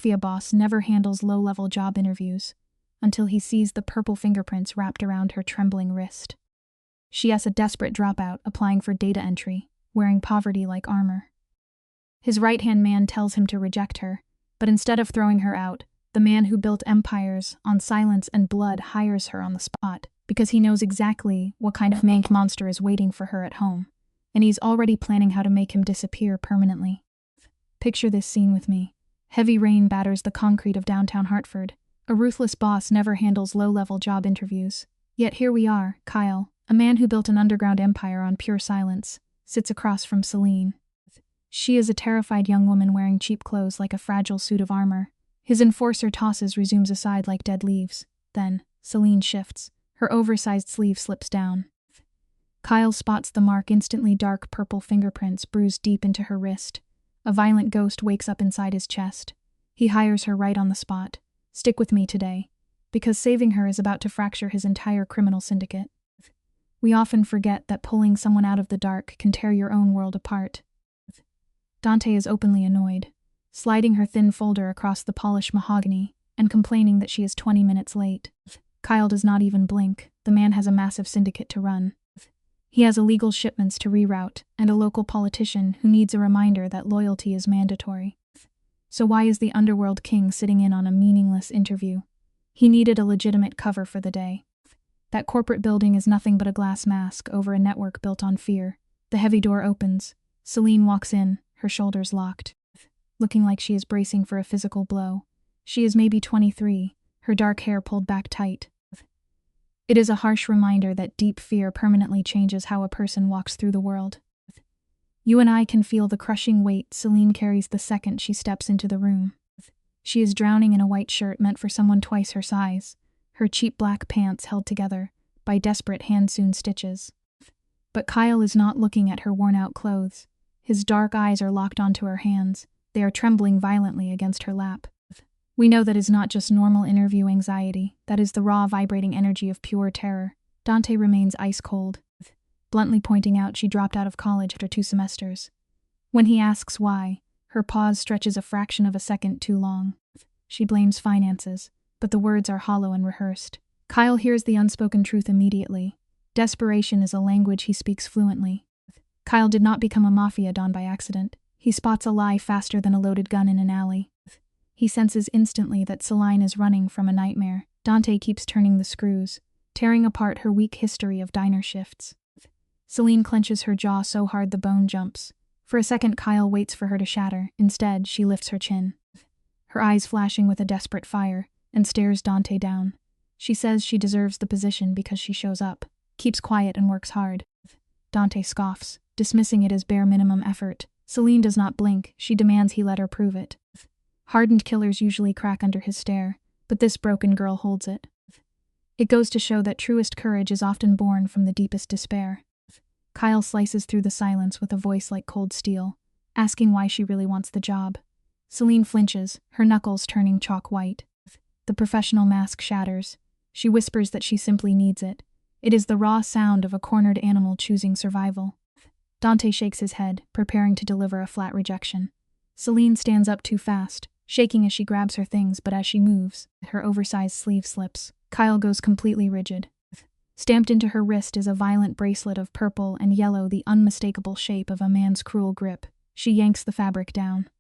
Mafia boss never handles low-level job interviews until he sees the purple fingerprints wrapped around her trembling wrist. She is a desperate dropout applying for data entry, wearing poverty like armor. His right-hand man tells him to reject her, but instead of throwing her out, the man who built empires on silence and blood hires her on the spot because he knows exactly what kind of mank monster is waiting for her at home, and he's already planning how to make him disappear permanently. Picture this scene with me. Heavy rain batters the concrete of downtown Hartford. A ruthless boss never handles low-level job interviews. Yet here we are, Kyle, a man who built an underground empire on pure silence, sits across from Celine. She is a terrified young woman wearing cheap clothes like a fragile suit of armor. His enforcer tosses resumes aside like dead leaves. Then, Celine shifts. Her oversized sleeve slips down. Kyle spots the mark instantly dark purple fingerprints bruised deep into her wrist. A violent ghost wakes up inside his chest. He hires her right on the spot. Stick with me today, because saving her is about to fracture his entire criminal syndicate. We often forget that pulling someone out of the dark can tear your own world apart. Dante is openly annoyed, sliding her thin folder across the polished mahogany and complaining that she is 20 minutes late. Kyle does not even blink. The man has a massive syndicate to run. He has illegal shipments to reroute and a local politician who needs a reminder that loyalty is mandatory. So why is the underworld king sitting in on a meaningless interview? He needed a legitimate cover for the day. That corporate building is nothing but a glass mask over a network built on fear. The heavy door opens. Celine walks in, her shoulders locked, looking like she is bracing for a physical blow. She is maybe 23, her dark hair pulled back tight. It is a harsh reminder that deep fear permanently changes how a person walks through the world. You and I can feel the crushing weight Celine carries the second she steps into the room. She is drowning in a white shirt meant for someone twice her size, her cheap black pants held together by desperate hand-sewn stitches. But Kyle is not looking at her worn-out clothes. His dark eyes are locked onto her hands. They are trembling violently against her lap. We know that is not just normal interview anxiety, that is the raw, vibrating energy of pure terror. Dante remains ice-cold, bluntly pointing out she dropped out of college after 2 semesters. When he asks why, her pause stretches a fraction of a second too long. She blames finances, but the words are hollow and rehearsed. Kyle hears the unspoken truth immediately. Desperation is a language he speaks fluently. Kyle did not become a mafia don by accident. He spots a lie faster than a loaded gun in an alley. He senses instantly that Celine is running from a nightmare. Dante keeps turning the screws, tearing apart her weak history of diner shifts. Celine clenches her jaw so hard the bone jumps. For a second, Kyle waits for her to shatter. Instead, she lifts her chin, her eyes flashing with a desperate fire, and stares Dante down. She says she deserves the position because she shows up, keeps quiet and works hard. Dante scoffs, dismissing it as bare minimum effort. Celine does not blink. She demands he let her prove it. Hardened killers usually crack under his stare, but this broken girl holds it. It goes to show that truest courage is often born from the deepest despair. Kyle slices through the silence with a voice like cold steel, asking why she really wants the job. Celine flinches, her knuckles turning chalk white. The professional mask shatters. She whispers that she simply needs it. It is the raw sound of a cornered animal choosing survival. Dante shakes his head, preparing to deliver a flat rejection. Celine stands up too fast, shaking as she grabs her things, but as she moves, her oversized sleeve slips. Kyle goes completely rigid. Stamped into her wrist is a violent bracelet of purple and yellow, the unmistakable shape of a man's cruel grip. She yanks the fabric down,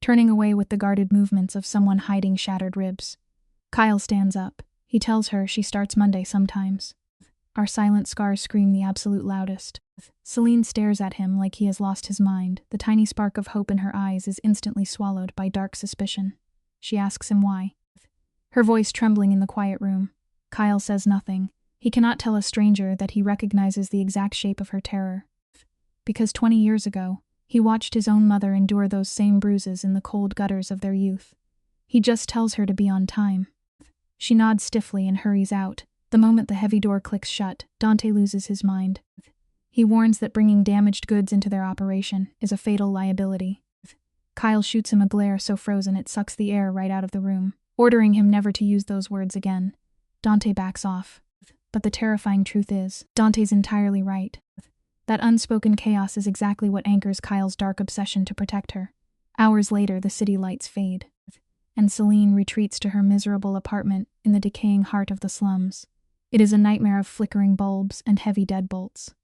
turning away with the guarded movements of someone hiding shattered ribs. Kyle stands up. He tells her she starts Monday sometimes. Our silent scars scream the absolute loudest. Celine stares at him like he has lost his mind. The tiny spark of hope in her eyes is instantly swallowed by dark suspicion. She asks him why, her voice trembling in the quiet room. Kyle says nothing. He cannot tell a stranger that he recognizes the exact shape of her terror. Because 20 years ago, he watched his own mother endure those same bruises in the cold gutters of their youth. He just tells her to be on time. She nods stiffly and hurries out. The moment the heavy door clicks shut, Dante loses his mind. He warns that bringing damaged goods into their operation is a fatal liability. Kyle shoots him a glare so frozen it sucks the air right out of the room, ordering him never to use those words again. Dante backs off. But the terrifying truth is, Dante's entirely right. That unspoken chaos is exactly what anchors Kyle's dark obsession to protect her. Hours later, the city lights fade, and Celine retreats to her miserable apartment in the decaying heart of the slums. It is a nightmare of flickering bulbs and heavy deadbolts.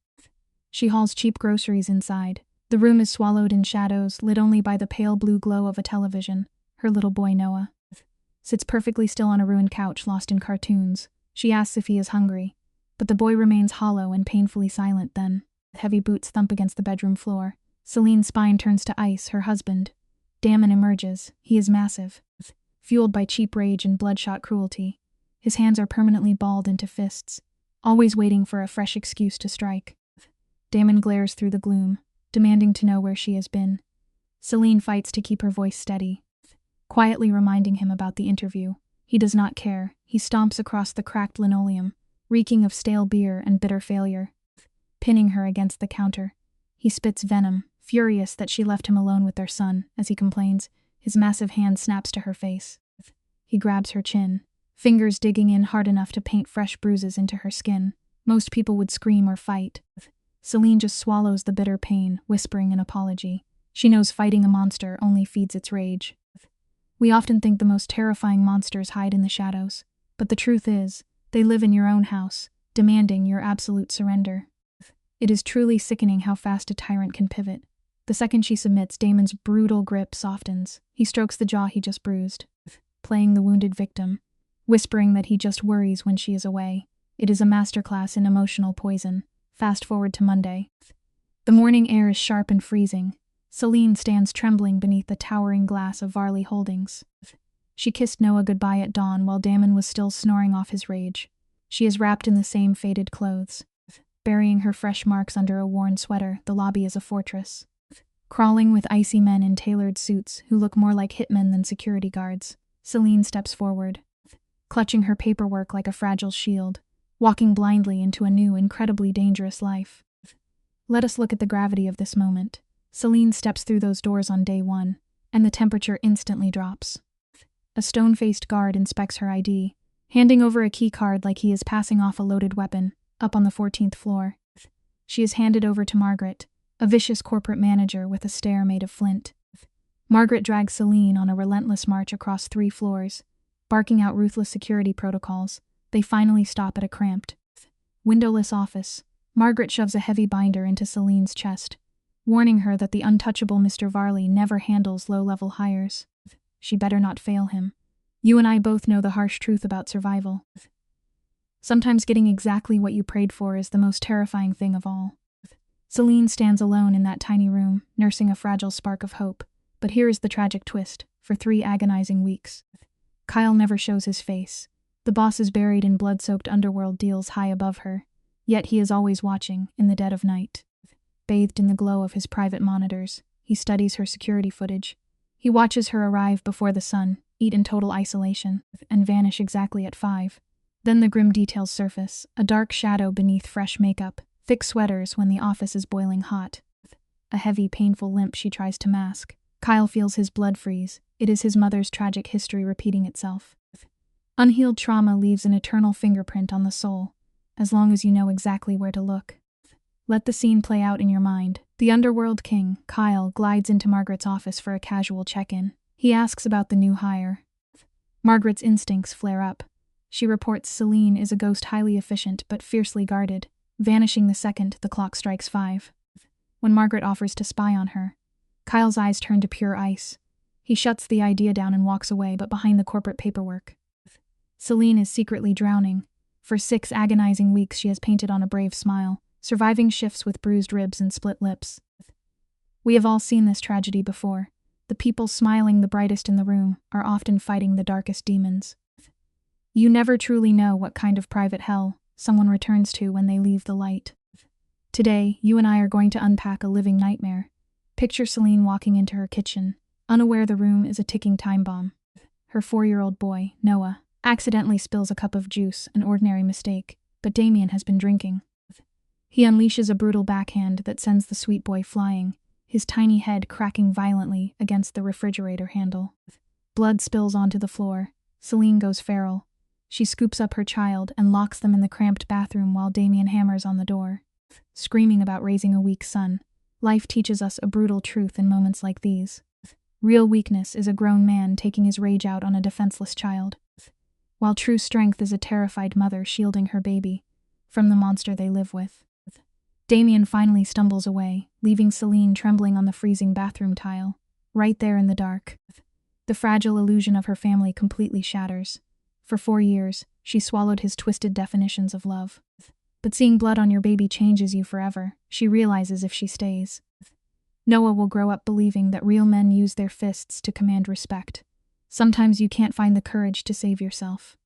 She hauls cheap groceries inside. The room is swallowed in shadows, lit only by the pale blue glow of a television. Her little boy, Noah, sits perfectly still on a ruined couch, lost in cartoons. She asks if he is hungry, but the boy remains hollow and painfully silent. Then, heavy boots thump against the bedroom floor. Celine's spine turns to ice. Her husband, Damon, emerges. He is massive, fueled by cheap rage and bloodshot cruelty. His hands are permanently balled into fists, always waiting for a fresh excuse to strike. Damon glares through the gloom, demanding to know where she has been. Celine fights to keep her voice steady, quietly reminding him about the interview. He does not care. He stomps across the cracked linoleum, reeking of stale beer and bitter failure, pinning her against the counter. He spits venom, furious that she left him alone with their son. As he complains, his massive hand snaps to her face. He grabs her chin, fingers digging in hard enough to paint fresh bruises into her skin. Most people would scream or fight. Celine just swallows the bitter pain, whispering an apology. She knows fighting a monster only feeds its rage. We often think the most terrifying monsters hide in the shadows, but the truth is, they live in your own house, demanding your absolute surrender. It is truly sickening how fast a tyrant can pivot. The second she submits, Damon's brutal grip softens. He strokes the jaw he just bruised, playing the wounded victim, whispering that he just worries when she is away. It is a masterclass in emotional poison. Fast forward to Monday. The morning air is sharp and freezing. Celine stands trembling beneath the towering glass of Varley Holdings. She kissed Noah goodbye at dawn while Damon was still snoring off his rage. She is wrapped in the same faded clothes, burying her fresh marks under a worn sweater. The lobby is a fortress, crawling with icy men in tailored suits who look more like hitmen than security guards. Celine steps forward, clutching her paperwork like a fragile shield, walking blindly into a new, incredibly dangerous life. Let us look at the gravity of this moment. Celine steps through those doors on day one, and the temperature instantly drops. A stone-faced guard inspects her ID, handing over a key card like he is passing off a loaded weapon. Up on the 14th floor, she is handed over to Margaret, a vicious corporate manager with a stare made of flint. Margaret drags Celine on a relentless march across 3 floors, barking out ruthless security protocols. They finally stop at a cramped, windowless office. Margaret shoves a heavy binder into Celine's chest, warning her that the untouchable Mr. Varley never handles low-level hires. She better not fail him. You and I both know the harsh truth about survival. Sometimes getting exactly what you prayed for is the most terrifying thing of all. Celine stands alone in that tiny room, nursing a fragile spark of hope. But here is the tragic twist. For 3 agonizing weeks, Kyle never shows his face. The boss is buried in blood-soaked underworld deals high above her, yet he is always watching, in the dead of night. Bathed in the glow of his private monitors, he studies her security footage. He watches her arrive before the sun, eat in total isolation, and vanish exactly at 5. Then the grim details surface, a dark shadow beneath fresh makeup, thick sweaters when the office is boiling hot, a heavy, painful limp she tries to mask. Kyle feels his blood freeze. It is his mother's tragic history repeating itself. Unhealed trauma leaves an eternal fingerprint on the soul, as long as you know exactly where to look. Let the scene play out in your mind. The underworld king, Kyle, glides into Margaret's office for a casual check-in. He asks about the new hire. Margaret's instincts flare up. She reports Celine is a ghost highly efficient but fiercely guarded, vanishing the second the clock strikes 5. When Margaret offers to spy on her, Kyle's eyes turn to pure ice. He shuts the idea down and walks away, but behind the corporate paperwork, Celine is secretly drowning. For 6 agonizing weeks she has painted on a brave smile, surviving shifts with bruised ribs and split lips. We have all seen this tragedy before. The people smiling the brightest in the room are often fighting the darkest demons. You never truly know what kind of private hell someone returns to when they leave the light. Today, you and I are going to unpack a living nightmare. Picture Celine walking into her kitchen, unaware the room is a ticking time bomb. Her 4-year-old boy, Noah, accidentally spills a cup of juice, an ordinary mistake, but Damien has been drinking. He unleashes a brutal backhand that sends the sweet boy flying, his tiny head cracking violently against the refrigerator handle. Blood spills onto the floor. Celine goes feral. She scoops up her child and locks them in the cramped bathroom while Damien hammers on the door, screaming about raising a weak son. Life teaches us a brutal truth in moments like these. Real weakness is a grown man taking his rage out on a defenseless child, while true strength is a terrified mother shielding her baby from the monster they live with. Damien finally stumbles away, leaving Celine trembling on the freezing bathroom tile, right there in the dark. The fragile illusion of her family completely shatters. For 4 years, she swallowed his twisted definitions of love. But seeing blood on your baby changes you forever, she realizes if she stays. Noah will grow up believing that real men use their fists to command respect. Sometimes you can't find the courage to save yourself.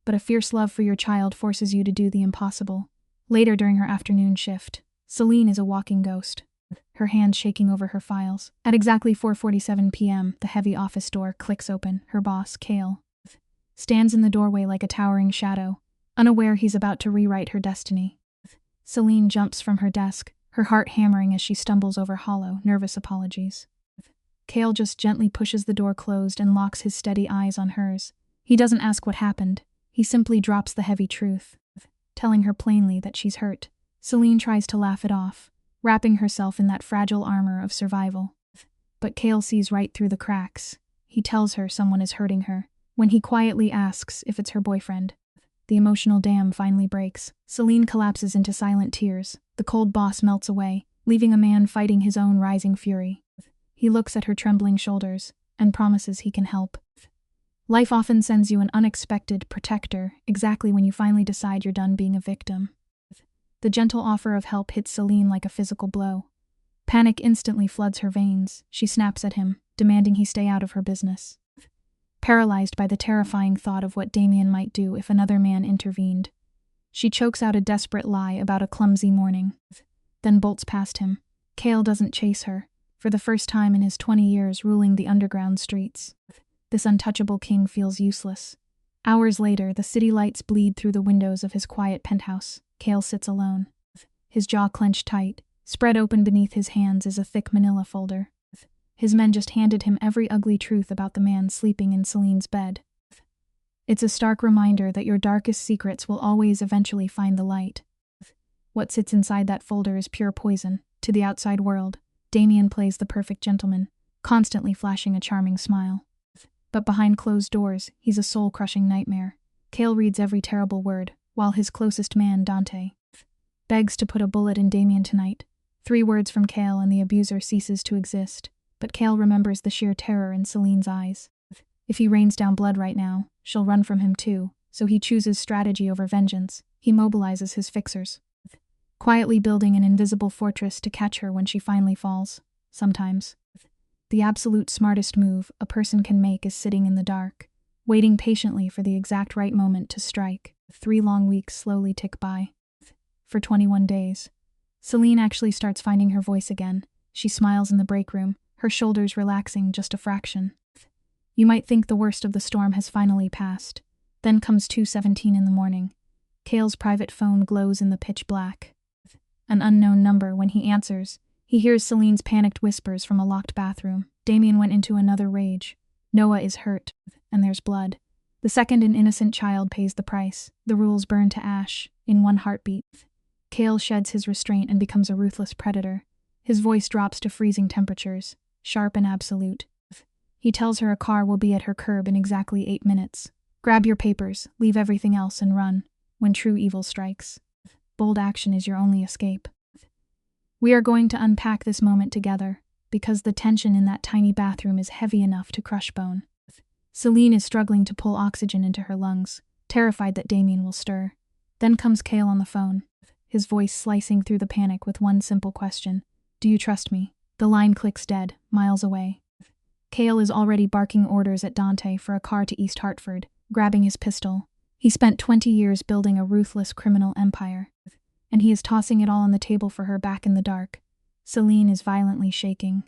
But a fierce love for your child forces you to do the impossible. Later during her afternoon shift, Celine is a walking ghost, her hands shaking over her files. At exactly 4:47 p.m., the heavy office door clicks open. Her boss, Cale, stands in the doorway like a towering shadow, unaware he's about to rewrite her destiny. Celine jumps from her desk, her heart hammering as she stumbles over hollow, nervous apologies. Cale just gently pushes the door closed and locks his steady eyes on hers. He doesn't ask what happened. He simply drops the heavy truth, telling her plainly that she's hurt. Celine tries to laugh it off, wrapping herself in that fragile armor of survival. But Cale sees right through the cracks. He tells her someone is hurting her. When he quietly asks if it's her boyfriend, the emotional dam finally breaks. Celine collapses into silent tears. The cold boss melts away, leaving a man fighting his own rising fury. He looks at her trembling shoulders and promises he can help. Life often sends you an unexpected protector exactly when you finally decide you're done being a victim. The gentle offer of help hits Celine like a physical blow. Panic instantly floods her veins. She snaps at him, demanding he stay out of her business. Paralyzed by the terrifying thought of what Damien might do if another man intervened, she chokes out a desperate lie about a clumsy morning, then bolts past him. Cale doesn't chase her, for the first time in his 20 years ruling the underground streets. This untouchable king feels useless. Hours later, the city lights bleed through the windows of his quiet penthouse. Cale sits alone, his jaw clenched tight. Spread open beneath his hands is a thick manila folder. His men just handed him every ugly truth about the man sleeping in Celine's bed. It's a stark reminder that your darkest secrets will always eventually find the light. What sits inside that folder is pure poison. To the outside world, Damien plays the perfect gentleman, constantly flashing a charming smile. But behind closed doors, he's a soul-crushing nightmare. Cale reads every terrible word, while his closest man, Dante, begs to put a bullet in Damien tonight. 3 words from Cale and the abuser ceases to exist. But Cale remembers the sheer terror in Celine's eyes. If he rains down blood right now, she'll run from him too, so he chooses strategy over vengeance. He mobilizes his fixers, quietly building an invisible fortress to catch her when she finally falls. Sometimes, the absolute smartest move a person can make is sitting in the dark, waiting patiently for the exact right moment to strike. 3 long weeks slowly tick by. For 21 days, Celine actually starts finding her voice again. She smiles in the break room, her shoulders relaxing just a fraction. You might think the worst of the storm has finally passed. Then comes 2:17 in the morning. Cale's private phone glows in the pitch black. An unknown number. When he answers, he hears Celine's panicked whispers from a locked bathroom. Damien went into another rage. Noah is hurt, and there's blood. The second an innocent child pays the price, the rules burn to ash, in one heartbeat. Cale sheds his restraint and becomes a ruthless predator. His voice drops to freezing temperatures, sharp and absolute. He tells her a car will be at her curb in exactly 8 minutes. Grab your papers, leave everything else and run. When true evil strikes, bold action is your only escape. We are going to unpack this moment together, because the tension in that tiny bathroom is heavy enough to crush bone. Celine is struggling to pull oxygen into her lungs, terrified that Damien will stir. Then comes Cale on the phone, his voice slicing through the panic with one simple question. Do you trust me? The line clicks dead, miles away. Cale is already barking orders at Dante for a car to East Hartford, grabbing his pistol. He spent 20 years building a ruthless criminal empire, and he is tossing it all on the table for her back in the dark. Celine is violently shaking,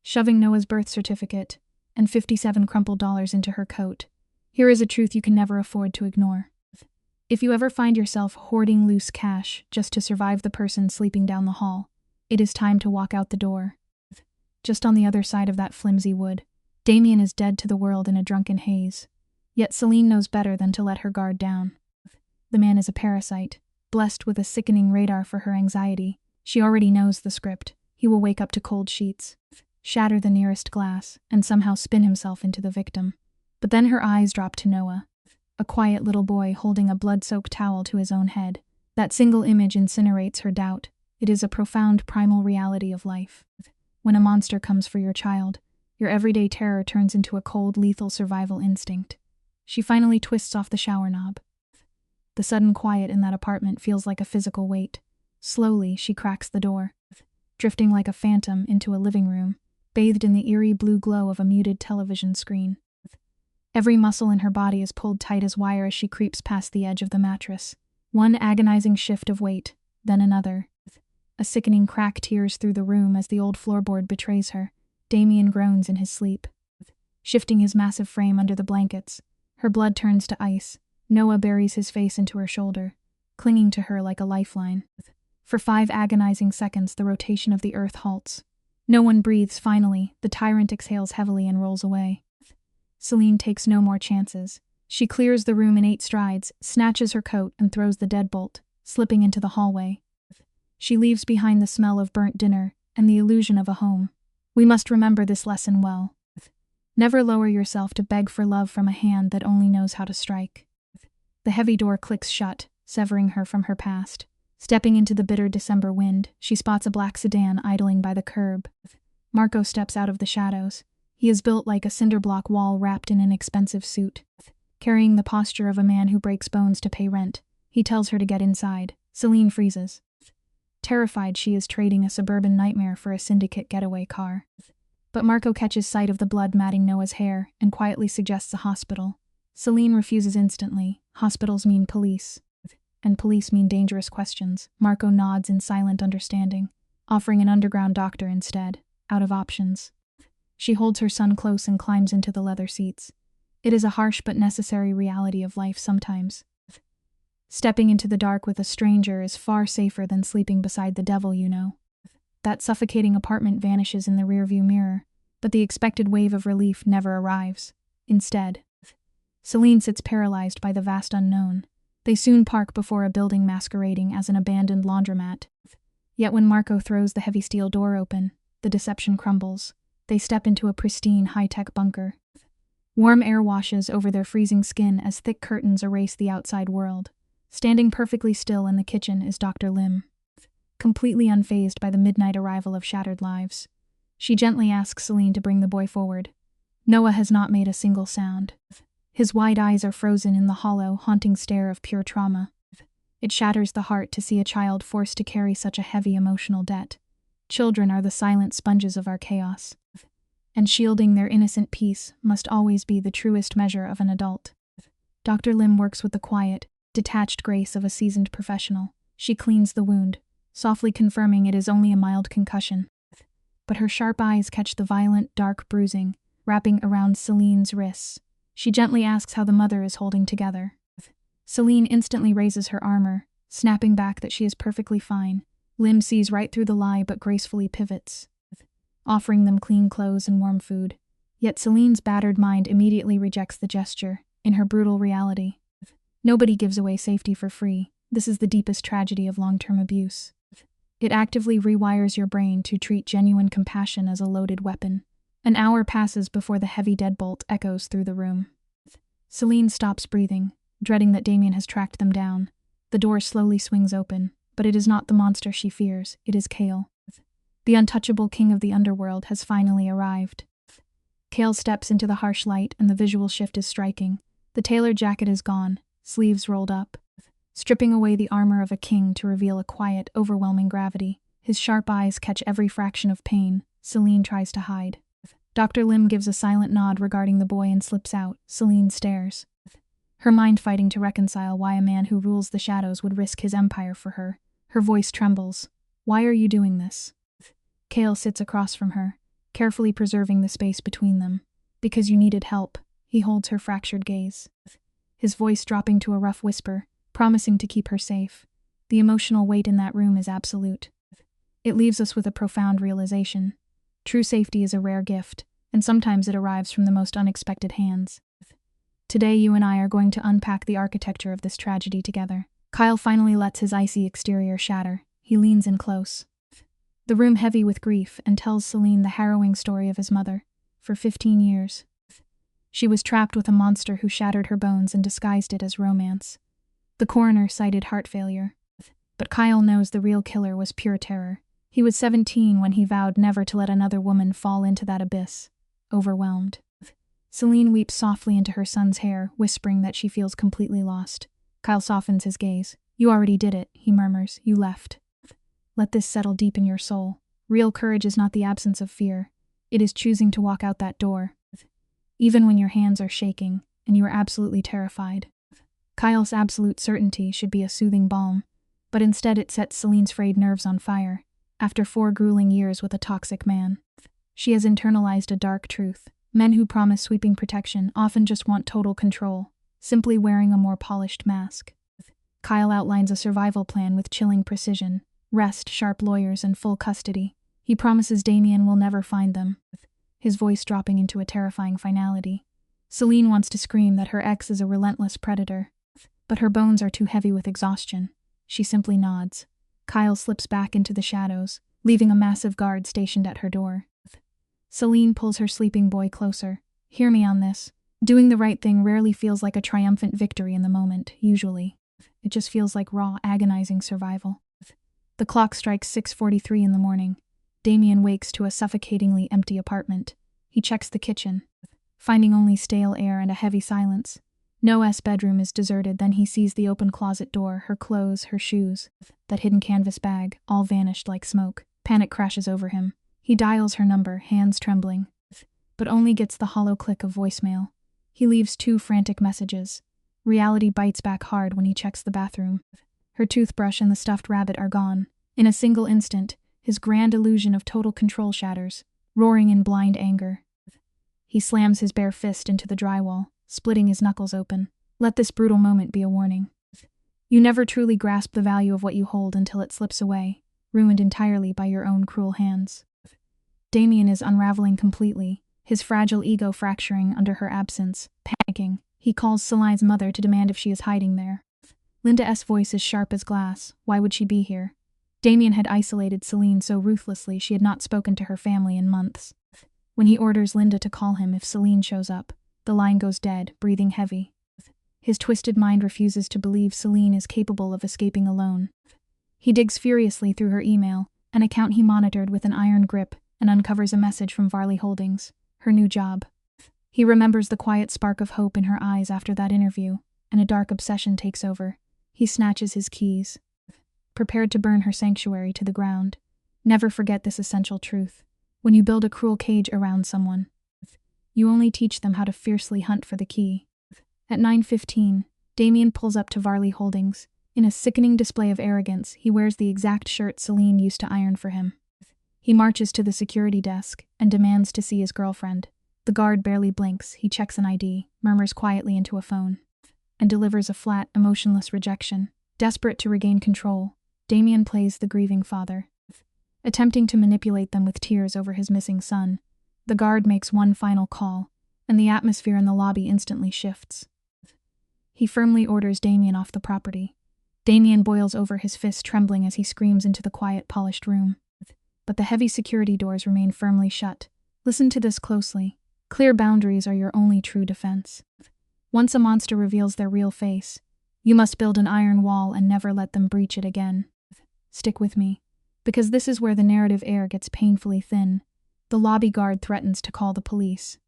shoving Noah's birth certificate and 57 crumpled dollars into her coat. Here is a truth you can never afford to ignore. If you ever find yourself hoarding loose cash just to survive the person sleeping down the hall, it is time to walk out the door. Just on the other side of that flimsy wood, Damien is dead to the world in a drunken haze. Yet Celine knows better than to let her guard down. The man is a parasite, blessed with a sickening radar for her anxiety. She already knows the script. He will wake up to cold sheets. shatter the nearest glass, and somehow spin himself into the victim. But then her eyes drop to Noah, a quiet little boy holding a blood-soaked towel to his own head. That single image incinerates her doubt. It is a profound primal reality of life. When a monster comes for your child, your everyday terror turns into a cold, lethal survival instinct. She finally twists off the shower knob. The sudden quiet in that apartment feels like a physical weight. Slowly, she cracks the door, drifting like a phantom into a living room, bathed in the eerie blue glow of a muted television screen. Every muscle in her body is pulled tight as wire as she creeps past the edge of the mattress. One agonizing shift of weight, then another. A sickening crack tears through the room as the old floorboard betrays her. Damien groans in his sleep, shifting his massive frame under the blankets. Her blood turns to ice. Noah buries his face into her shoulder, clinging to her like a lifeline. For 5 agonizing seconds, the rotation of the earth halts. No one breathes. Finally, the tyrant exhales heavily and rolls away. Celine takes no more chances. She clears the room in 8 strides, snatches her coat, and throws the deadbolt, slipping into the hallway. She leaves behind the smell of burnt dinner and the illusion of a home. We must remember this lesson well. Never lower yourself to beg for love from a hand that only knows how to strike. The heavy door clicks shut, severing her from her past. Stepping into the bitter December wind, she spots a black sedan idling by the curb. Marco steps out of the shadows. He is built like a cinder-block wall wrapped in an expensive suit. Carrying the posture of a man who breaks bones to pay rent, he tells her to get inside. Celine freezes. Terrified, she is trading a suburban nightmare for a syndicate getaway car. But Marco catches sight of the blood matting Noah's hair and quietly suggests a hospital. Celine refuses instantly. Hospitals mean police, and police mean dangerous questions. Marco nods in silent understanding, offering an underground doctor instead, out of options. She holds her son close and climbs into the leather seats. It is a harsh but necessary reality of life sometimes. Stepping into the dark with a stranger is far safer than sleeping beside the devil, you know. That suffocating apartment vanishes in the rearview mirror, but the expected wave of relief never arrives. Instead, Celine sits paralyzed by the vast unknown. They soon park before a building masquerading as an abandoned laundromat. Yet when Marco throws the heavy steel door open, the deception crumbles. They step into a pristine, high-tech bunker. Warm air washes over their freezing skin as thick curtains erase the outside world. Standing perfectly still in the kitchen is Dr. Lim, completely unfazed by the midnight arrival of shattered lives. She gently asks Celine to bring the boy forward. Noah has not made a single sound. His wide eyes are frozen in the hollow, haunting stare of pure trauma. It shatters the heart to see a child forced to carry such a heavy emotional debt. Children are the silent sponges of our chaos, and shielding their innocent peace must always be the truest measure of an adult. Dr. Lim works with the quiet, detached grace of a seasoned professional. She cleans the wound, softly confirming it is only a mild concussion. But her sharp eyes catch the violent, dark bruising, wrapping around Celine's wrists. She gently asks how the mother is holding together. Celine instantly raises her armor, snapping back that she is perfectly fine. Lim sees right through the lie but gracefully pivots, offering them clean clothes and warm food. Yet Celine's battered mind immediately rejects the gesture. In her brutal reality, nobody gives away safety for free. This is the deepest tragedy of long-term abuse. It actively rewires your brain to treat genuine compassion as a loaded weapon. An hour passes before the heavy deadbolt echoes through the room. Celine stops breathing, dreading that Damien has tracked them down. The door slowly swings open, but it is not the monster she fears, it is Kale. The untouchable king of the underworld has finally arrived. Kale steps into the harsh light and the visual shift is striking. The tailored jacket is gone, sleeves rolled up, stripping away the armor of a king to reveal a quiet, overwhelming gravity. His sharp eyes catch every fraction of pain. Celine tries to hide. Dr. Lim gives a silent nod regarding the boy and slips out. Celine stares, her mind fighting to reconcile why a man who rules the shadows would risk his empire for her. Her voice trembles. "Why are you doing this?" Kale sits across from her, carefully preserving the space between them. "Because you needed help." He holds her fractured gaze, his voice dropping to a rough whisper, promising to keep her safe. The emotional weight in that room is absolute. It leaves us with a profound realization. True safety is a rare gift, and sometimes it arrives from the most unexpected hands. Today, you and I are going to unpack the architecture of this tragedy together. Kyle finally lets his icy exterior shatter. He leans in close, the room heavy with grief, and tells Celine the harrowing story of his mother. For 15 years, she was trapped with a monster who shattered her bones and disguised it as romance. The coroner cited heart failure, but Kyle knows the real killer was pure terror. He was 17 when he vowed never to let another woman fall into that abyss. Overwhelmed, Celine weeps softly into her son's hair, whispering that she feels completely lost. Kyle softens his gaze. "You already did it," he murmurs. "You left. Let this settle deep in your soul. Real courage is not the absence of fear. It is choosing to walk out that door, even when your hands are shaking and you are absolutely terrified." Kyle's absolute certainty should be a soothing balm, but instead it sets Celine's frayed nerves on fire. After 4 grueling years with a toxic man, she has internalized a dark truth. Men who promise sweeping protection often just want total control, simply wearing a more polished mask. Kyle outlines a survival plan with chilling precision: rest, sharp lawyers, and full custody. He promises Damien will never find them, his voice dropping into a terrifying finality. Celine wants to scream that her ex is a relentless predator, but her bones are too heavy with exhaustion. She simply nods. Kyle slips back into the shadows, leaving a massive guard stationed at her door. Celine pulls her sleeping boy closer. "Hear me on this. Doing the right thing rarely feels like a triumphant victory in the moment, usually. It just feels like raw, agonizing survival." The clock strikes 6:43 in the morning. Damien wakes to a suffocatingly empty apartment. He checks the kitchen, finding only stale air and a heavy silence. Noah's bedroom is deserted. Then he sees the open closet door, her clothes, her shoes, that hidden canvas bag, all vanished like smoke. Panic crashes over him. He dials her number, hands trembling, but only gets the hollow click of voicemail. He leaves 2 frantic messages. Reality bites back hard when he checks the bathroom. Her toothbrush and the stuffed rabbit are gone. In a single instant, his grand illusion of total control shatters, roaring in blind anger. He slams his bare fist into the drywall, splitting his knuckles open. Let this brutal moment be a warning. You never truly grasp the value of what you hold until it slips away, ruined entirely by your own cruel hands. Damien is unraveling completely, his fragile ego fracturing under her absence. Panicking, he calls Celine's mother to demand if she is hiding there. Linda's voice is sharp as glass. Why would she be here? Damien had isolated Celine so ruthlessly she had not spoken to her family in months. When he orders Linda to call him if Celine shows up, the line goes dead, breathing heavy. His twisted mind refuses to believe Celine is capable of escaping alone. He digs furiously through her email, an account he monitored with an iron grip, and uncovers a message from Varley Holdings, her new job. He remembers the quiet spark of hope in her eyes after that interview, and a dark obsession takes over. He snatches his keys, prepared to burn her sanctuary to the ground. Never forget this essential truth. When you build a cruel cage around someone, you only teach them how to fiercely hunt for the key. At 9:15, Damien pulls up to Varley Holdings. In a sickening display of arrogance, he wears the exact shirt Celine used to iron for him. He marches to the security desk and demands to see his girlfriend. The guard barely blinks. He checks an ID, murmurs quietly into a phone, and delivers a flat, emotionless rejection. Desperate to regain control, Damien plays the grieving father, attempting to manipulate them with tears over his missing son. The guard makes one final call, and the atmosphere in the lobby instantly shifts. He firmly orders Damien off the property. Damien boils over, his fist trembling as he screams into the quiet, polished room. But the heavy security doors remain firmly shut. Listen to this closely. Clear boundaries are your only true defense. Once a monster reveals their real face, you must build an iron wall and never let them breach it again. Stick with me, because this is where the narrative air gets painfully thin. The lobby guard threatens to call the police.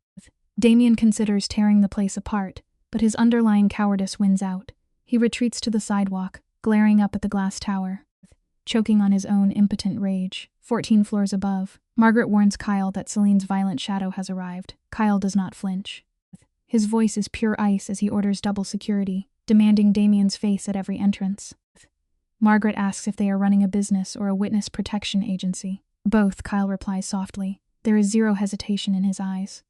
Damien considers tearing the place apart, but his underlying cowardice wins out. He retreats to the sidewalk, glaring up at the glass tower, choking on his own impotent rage. 14 floors above, Margaret warns Kyle that Celine's violent shadow has arrived. Kyle does not flinch. His voice is pure ice as he orders double security, demanding Damien's face at every entrance. Margaret asks if they are running a business or a witness protection agency. Both, Kyle replies softly. There is zero hesitation in his eyes.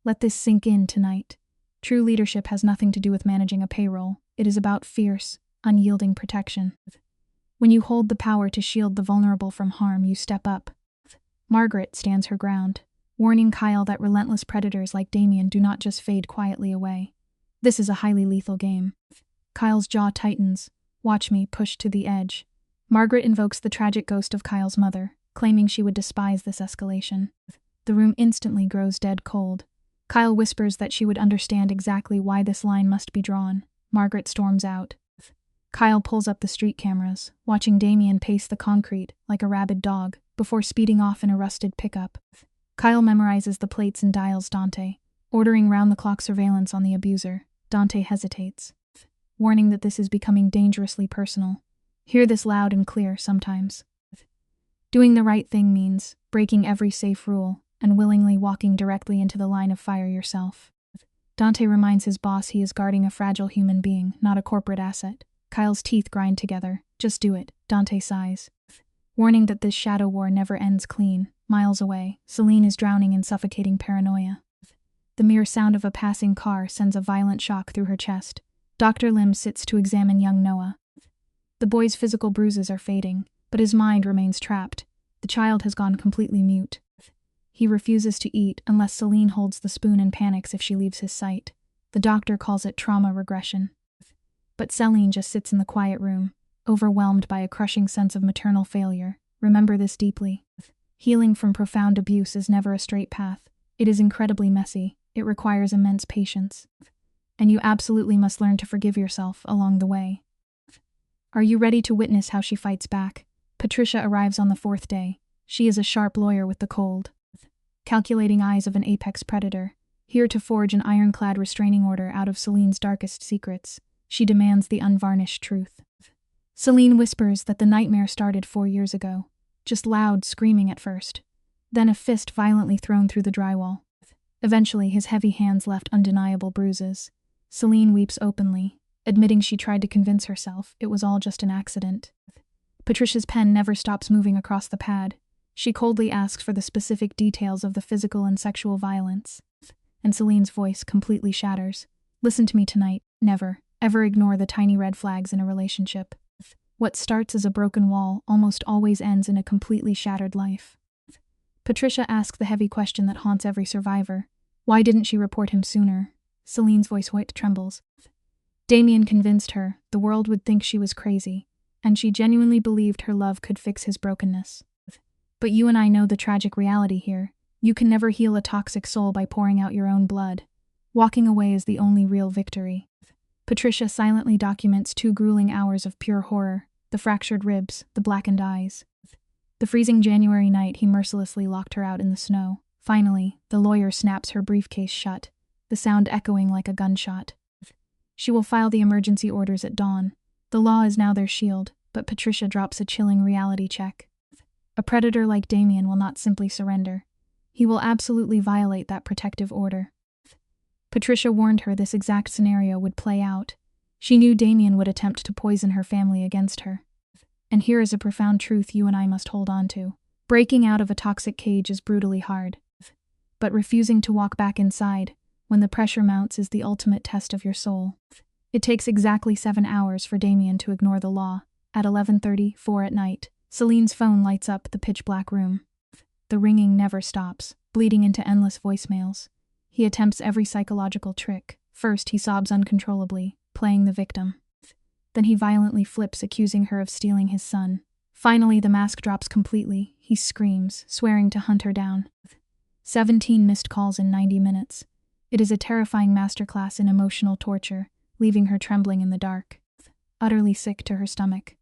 Let this sink in tonight. True leadership has nothing to do with managing a payroll. It is about fierce, unyielding protection. When you hold the power to shield the vulnerable from harm, you step up. Margaret stands her ground, warning Kyle that relentless predators like Damien do not just fade quietly away. This is a highly lethal game. Kyle's jaw tightens. Watch me push to the edge. Margaret invokes the tragic ghost of Kyle's mother, claiming she would despise this escalation. The room instantly grows dead cold. Kyle whispers that she would understand exactly why this line must be drawn. Margaret storms out. Kyle pulls up the street cameras, watching Damien pace the concrete like a rabid dog before speeding off in a rusted pickup. Kyle memorizes the plates and dials Dante, ordering round-the-clock surveillance on the abuser. Dante hesitates, warning that this is becoming dangerously personal. Hear this loud and clear sometimes. Doing the right thing means breaking every safe rule and willingly walking directly into the line of fire yourself. Dante reminds his boss he is guarding a fragile human being, not a corporate asset. Kyle's teeth grind together. Just do it, Dante sighs, warning that this shadow war never ends clean. Miles away, Celine is drowning in suffocating paranoia. The mere sound of a passing car sends a violent shock through her chest. Dr. Lim sits to examine young Noah. The boy's physical bruises are fading, but his mind remains trapped. The child has gone completely mute. He refuses to eat unless Celine holds the spoon and panics if she leaves his sight. The doctor calls it trauma regression. But Celine just sits in the quiet room, overwhelmed by a crushing sense of maternal failure. Remember this deeply. Healing from profound abuse is never a straight path. It is incredibly messy. It requires immense patience. And you absolutely must learn to forgive yourself along the way. Are you ready to witness how she fights back? Patricia arrives on the 4th day. She is a sharp lawyer with the cold, calculating eyes of an apex predator, here to forge an ironclad restraining order out of Celine's darkest secrets. She demands the unvarnished truth. Celine whispers that the nightmare started 4 years ago. Just loud screaming at first. Then a fist violently thrown through the drywall. Eventually, his heavy hands left undeniable bruises. Celine weeps openly, admitting she tried to convince herself it was all just an accident. Patricia's pen never stops moving across the pad. She coldly asks for the specific details of the physical and sexual violence. And Celine's voice completely shatters. Listen to me tonight. Never, ever ignore the tiny red flags in a relationship. What starts as a broken wall almost always ends in a completely shattered life. Patricia asks the heavy question that haunts every survivor. Why didn't she report him sooner? Celine's voice trembles. Damien convinced her the world would think she was crazy, and she genuinely believed her love could fix his brokenness. But you and I know the tragic reality here. You can never heal a toxic soul by pouring out your own blood. Walking away is the only real victory. Patricia silently documents 2 grueling hours of pure horror, the fractured ribs, the blackened eyes. The freezing January night he mercilessly locked her out in the snow. Finally, the lawyer snaps her briefcase shut, the sound echoing like a gunshot. She will file the emergency orders at dawn. The law is now their shield, but Patricia drops a chilling reality check. A predator like Damien will not simply surrender. He will absolutely violate that protective order. Patricia warned her this exact scenario would play out. She knew Damien would attempt to poison her family against her. And here is a profound truth you and I must hold on to. Breaking out of a toxic cage is brutally hard. But refusing to walk back inside, when the pressure mounts, is the ultimate test of your soul. It takes exactly 7 hours for Damien to ignore the law. At 11:34 at night, Celine's phone lights up the pitch-black room. The ringing never stops, bleeding into endless voicemails. He attempts every psychological trick. First, he sobs uncontrollably, playing the victim. Then he violently flips, accusing her of stealing his son. Finally, the mask drops completely. He screams, swearing to hunt her down. 17 missed calls in 90 minutes. It is a terrifying masterclass in emotional torture, leaving her trembling in the dark, utterly sick to her stomach.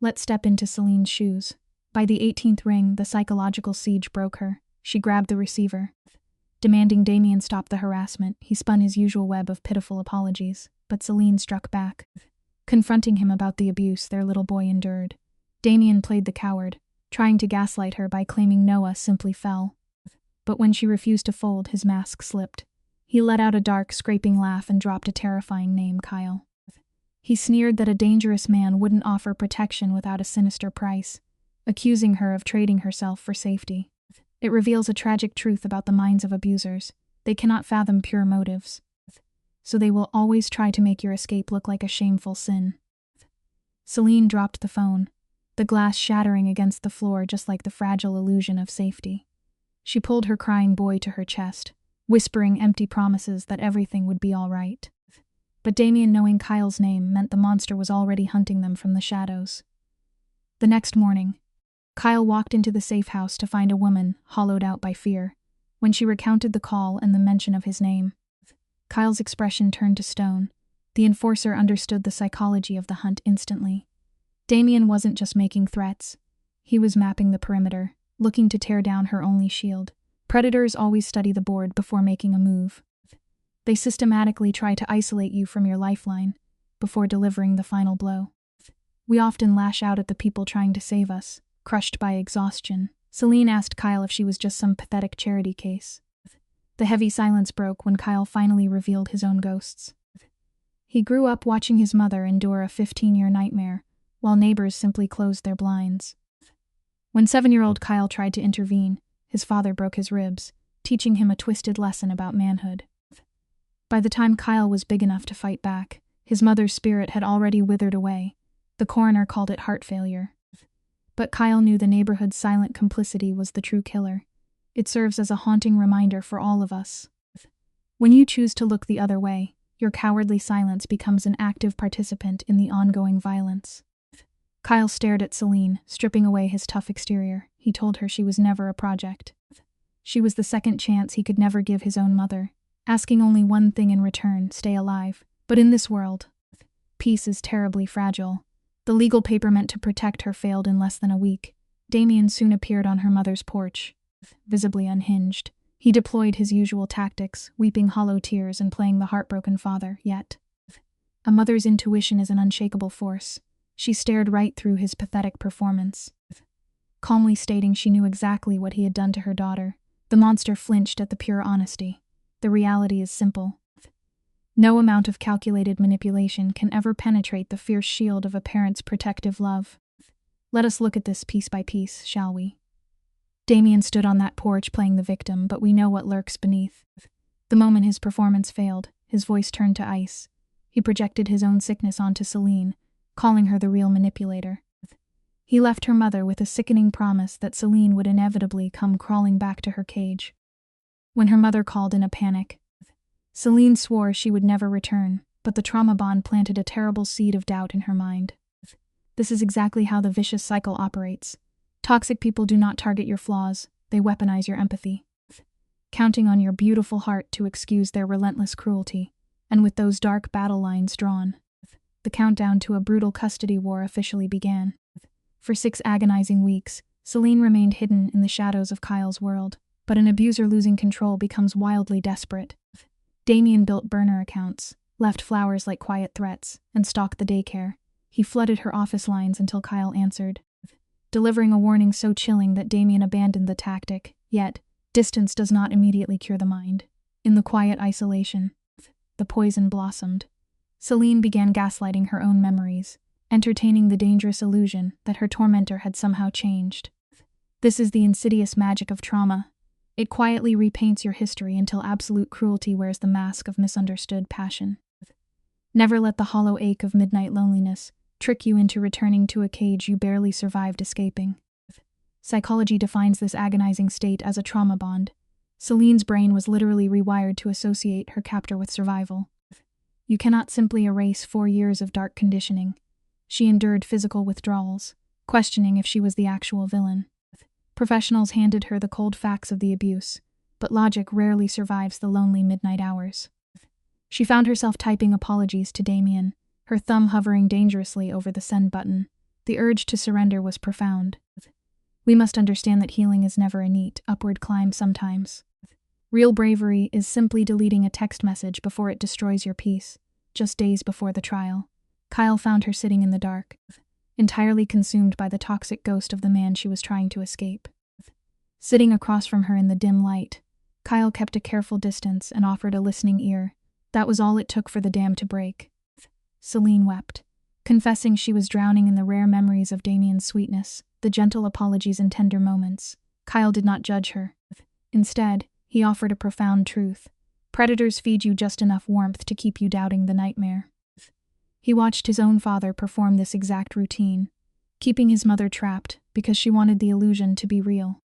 Let's step into Celine's shoes. By the 18th ring, the psychological siege broke her. She grabbed the receiver. Demanding Damien stop the harassment, he spun his usual web of pitiful apologies, but Celine struck back, confronting him about the abuse their little boy endured. Damien played the coward, trying to gaslight her by claiming Noah simply fell. But when she refused to fold, his mask slipped. He let out a dark, scraping laugh and dropped a terrifying name, Kyle. He sneered that a dangerous man wouldn't offer protection without a sinister price, accusing her of trading herself for safety. It reveals a tragic truth about the minds of abusers. They cannot fathom pure motives, so they will always try to make your escape look like a shameful sin. Celine dropped the phone, the glass shattering against the floor just like the fragile illusion of safety. She pulled her crying boy to her chest, whispering empty promises that everything would be all right. But Damien knowing Kyle's name meant the monster was already hunting them from the shadows. The next morning, Kyle walked into the safe house to find a woman, hollowed out by fear. When she recounted the call and the mention of his name, Kyle's expression turned to stone. The enforcer understood the psychology of the hunt instantly. Damien wasn't just making threats. He was mapping the perimeter, looking to tear down her only shield. Predators always study the board before making a move. They systematically try to isolate you from your lifeline before delivering the final blow. We often lash out at the people trying to save us, crushed by exhaustion. Celine asked Kyle if she was just some pathetic charity case. The heavy silence broke when Kyle finally revealed his own ghosts. He grew up watching his mother endure a 15-year nightmare, while neighbors simply closed their blinds. When 7-year-old Kyle tried to intervene, his father broke his ribs, teaching him a twisted lesson about manhood. By the time Kyle was big enough to fight back, his mother's spirit had already withered away. The coroner called it heart failure. But Kyle knew the neighborhood's silent complicity was the true killer. It serves as a haunting reminder for all of us. When you choose to look the other way, your cowardly silence becomes an active participant in the ongoing violence. Kyle stared at Celine, stripping away his tough exterior. He told her she was never a project. She was the second chance he could never give his own mother, asking only one thing in return: stay alive. But in this world, peace is terribly fragile. The legal paper meant to protect her failed in less than a week. Damien soon appeared on her mother's porch, visibly unhinged. He deployed his usual tactics, weeping hollow tears and playing the heartbroken father, yet a mother's intuition is an unshakable force. She stared right through his pathetic performance, calmly stating she knew exactly what he had done to her daughter. The monster flinched at the pure honesty. The reality is simple. No amount of calculated manipulation can ever penetrate the fierce shield of a parent's protective love. Let us look at this piece by piece, shall we? Damien stood on that porch playing the victim, but we know what lurks beneath. The moment his performance failed, his voice turned to ice. He projected his own sickness onto Celine, calling her the real manipulator. He left her mother with a sickening promise that Celine would inevitably come crawling back to her cage. When her mother called in a panic, Celine swore she would never return, but the trauma bond planted a terrible seed of doubt in her mind. This is exactly how the vicious cycle operates. Toxic people do not target your flaws, they weaponize your empathy, counting on your beautiful heart to excuse their relentless cruelty. And with those dark battle lines drawn, the countdown to a brutal custody war officially began. For 6 agonizing weeks, Celine remained hidden in the shadows of Kyle's world, but an abuser losing control becomes wildly desperate. Damien built burner accounts, left flowers like quiet threats, and stalked the daycare. He flooded her office lines until Kyle answered, delivering a warning so chilling that Damien abandoned the tactic. Yet, distance does not immediately cure the mind. In the quiet isolation, the poison blossomed. Celine began gaslighting her own memories, entertaining the dangerous illusion that her tormentor had somehow changed. This is the insidious magic of trauma. It quietly repaints your history until absolute cruelty wears the mask of misunderstood passion. Never let the hollow ache of midnight loneliness trick you into returning to a cage you barely survived escaping. Psychology defines this agonizing state as a trauma bond. Celine's brain was literally rewired to associate her captor with survival. You cannot simply erase 4 years of dark conditioning. She endured physical withdrawals, questioning if she was the actual villain. Professionals handed her the cold facts of the abuse, but logic rarely survives the lonely midnight hours. She found herself typing apologies to Damien, her thumb hovering dangerously over the send button. The urge to surrender was profound. We must understand that healing is never a neat, upward climb sometimes. Real bravery is simply deleting a text message before it destroys your peace. Just days before the trial, Kyle found her sitting in the dark, entirely consumed by the toxic ghost of the man she was trying to escape. Sitting across from her in the dim light, Kyle kept a careful distance and offered a listening ear. That was all it took for the dam to break. Celine wept, confessing she was drowning in the rare memories of Damien's sweetness, the gentle apologies and tender moments. Kyle did not judge her. Instead, he offered a profound truth. Predators feed you just enough warmth to keep you doubting the nightmare. He watched his own father perform this exact routine, keeping his mother trapped because she wanted the illusion to be real.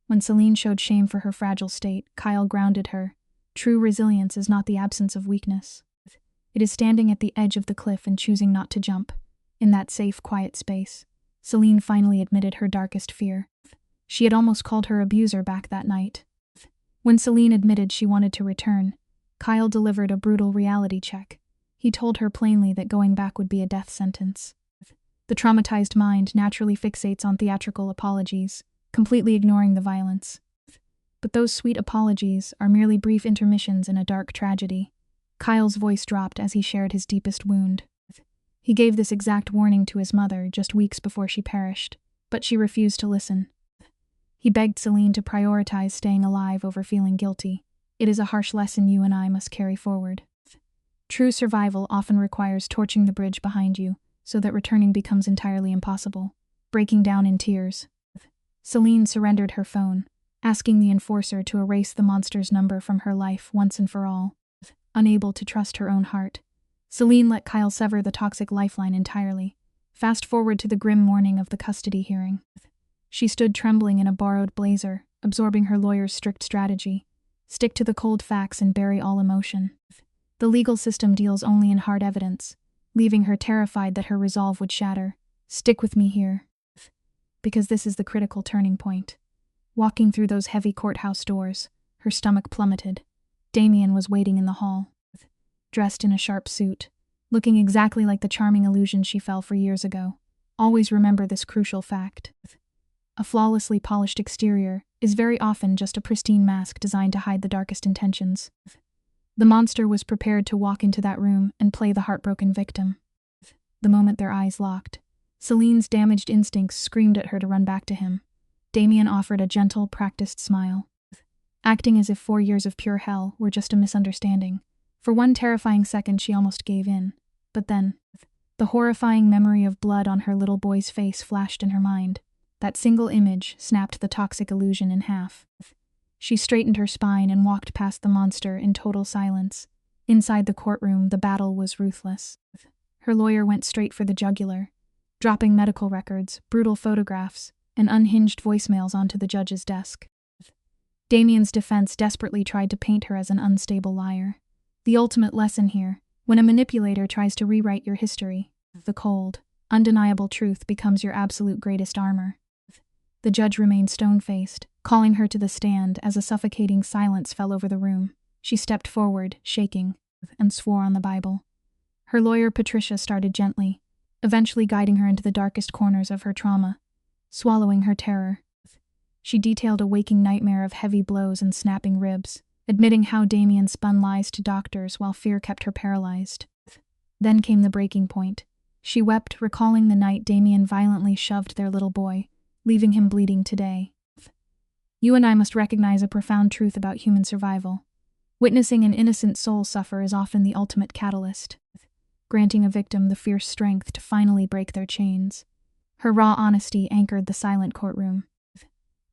When Celine showed shame for her fragile state, Kyle grounded her. True resilience is not the absence of weakness. It is standing at the edge of the cliff and choosing not to jump. In that safe, quiet space, Celine finally admitted her darkest fear. She had almost called her abuser back that night. When Celine admitted she wanted to return, Kyle delivered a brutal reality check. He told her plainly that going back would be a death sentence. The traumatized mind naturally fixates on theatrical apologies, completely ignoring the violence. But those sweet apologies are merely brief intermissions in a dark tragedy. Kyle's voice dropped as he shared his deepest wound. He gave this exact warning to his mother just weeks before she perished, but she refused to listen. He begged Celine to prioritize staying alive over feeling guilty. It is a harsh lesson you and I must carry forward. True survival often requires torching the bridge behind you, so that returning becomes entirely impossible. Breaking down in tears, Celine surrendered her phone, asking the enforcer to erase the monster's number from her life once and for all. Unable to trust her own heart, Celine let Kyle sever the toxic lifeline entirely. Fast forward to the grim morning of the custody hearing. She stood trembling in a borrowed blazer, absorbing her lawyer's strict strategy. Stick to the cold facts and bury all emotion. The legal system deals only in hard evidence, leaving her terrified that her resolve would shatter. Stick with me here, because this is the critical turning point. Walking through those heavy courthouse doors, her stomach plummeted. Damien was waiting in the hall, dressed in a sharp suit, looking exactly like the charming illusion she fell for years ago. Always remember this crucial fact. A flawlessly polished exterior is very often just a pristine mask designed to hide the darkest intentions. The monster was prepared to walk into that room and play the heartbroken victim. The moment their eyes locked, Celine's damaged instincts screamed at her to run back to him. Damien offered a gentle, practiced smile, acting as if 4 years of pure hell were just a misunderstanding. For one terrifying second she almost gave in, but then, the horrifying memory of blood on her little boy's face flashed in her mind. That single image snapped the toxic illusion in half. She straightened her spine and walked past the monster in total silence. Inside the courtroom, the battle was ruthless. Her lawyer went straight for the jugular, dropping medical records, brutal photographs, and unhinged voicemails onto the judge's desk. Damien's defense desperately tried to paint her as an unstable liar. The ultimate lesson here: when a manipulator tries to rewrite your history, the cold, undeniable truth becomes your absolute greatest armor. The judge remained stone-faced, calling her to the stand as a suffocating silence fell over the room. She stepped forward, shaking, and swore on the Bible. Her lawyer, Patricia, started gently, eventually guiding her into the darkest corners of her trauma. Swallowing her terror, she detailed a waking nightmare of heavy blows and snapping ribs, admitting how Damien spun lies to doctors while fear kept her paralyzed. Then came the breaking point. She wept, recalling the night Damien violently shoved their little boy, leaving him bleeding today. You and I must recognize a profound truth about human survival. Witnessing an innocent soul suffer is often the ultimate catalyst, granting a victim the fierce strength to finally break their chains. Her raw honesty anchored the silent courtroom.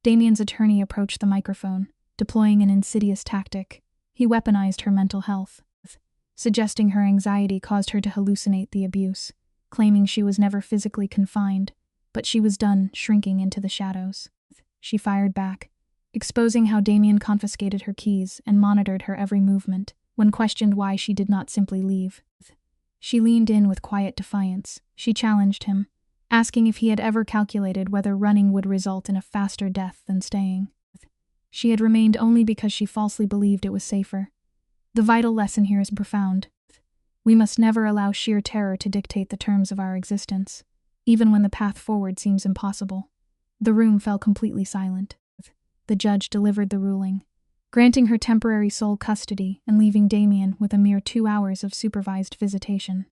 Damien's attorney approached the microphone, deploying an insidious tactic. He weaponized her mental health, suggesting her anxiety caused her to hallucinate the abuse, claiming she was never physically confined, but she was done shrinking into the shadows. She fired back, exposing how Damien confiscated her keys and monitored her every movement. When questioned why she did not simply leave, she leaned in with quiet defiance. She challenged him, asking if he had ever calculated whether running would result in a faster death than staying. She had remained only because she falsely believed it was safer. The vital lesson here is profound. We must never allow sheer terror to dictate the terms of our existence, even when the path forward seems impossible. The room fell completely silent. The judge delivered the ruling, granting her temporary sole custody and leaving Damien with a mere 2 hours of supervised visitation.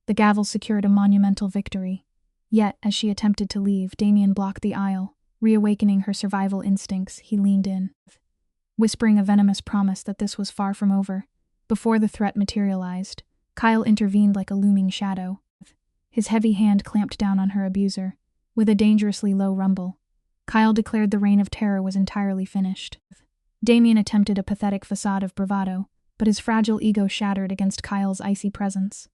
The gavel secured a monumental victory. Yet, as she attempted to leave, Damien blocked the aisle. Reawakening her survival instincts, he leaned in, whispering a venomous promise that this was far from over. Before the threat materialized, Kyle intervened like a looming shadow. His heavy hand clamped down on her abuser. With a dangerously low rumble, Kyle declared the reign of terror was entirely finished. Damien attempted a pathetic facade of bravado, but his fragile ego shattered against Kyle's icy presence.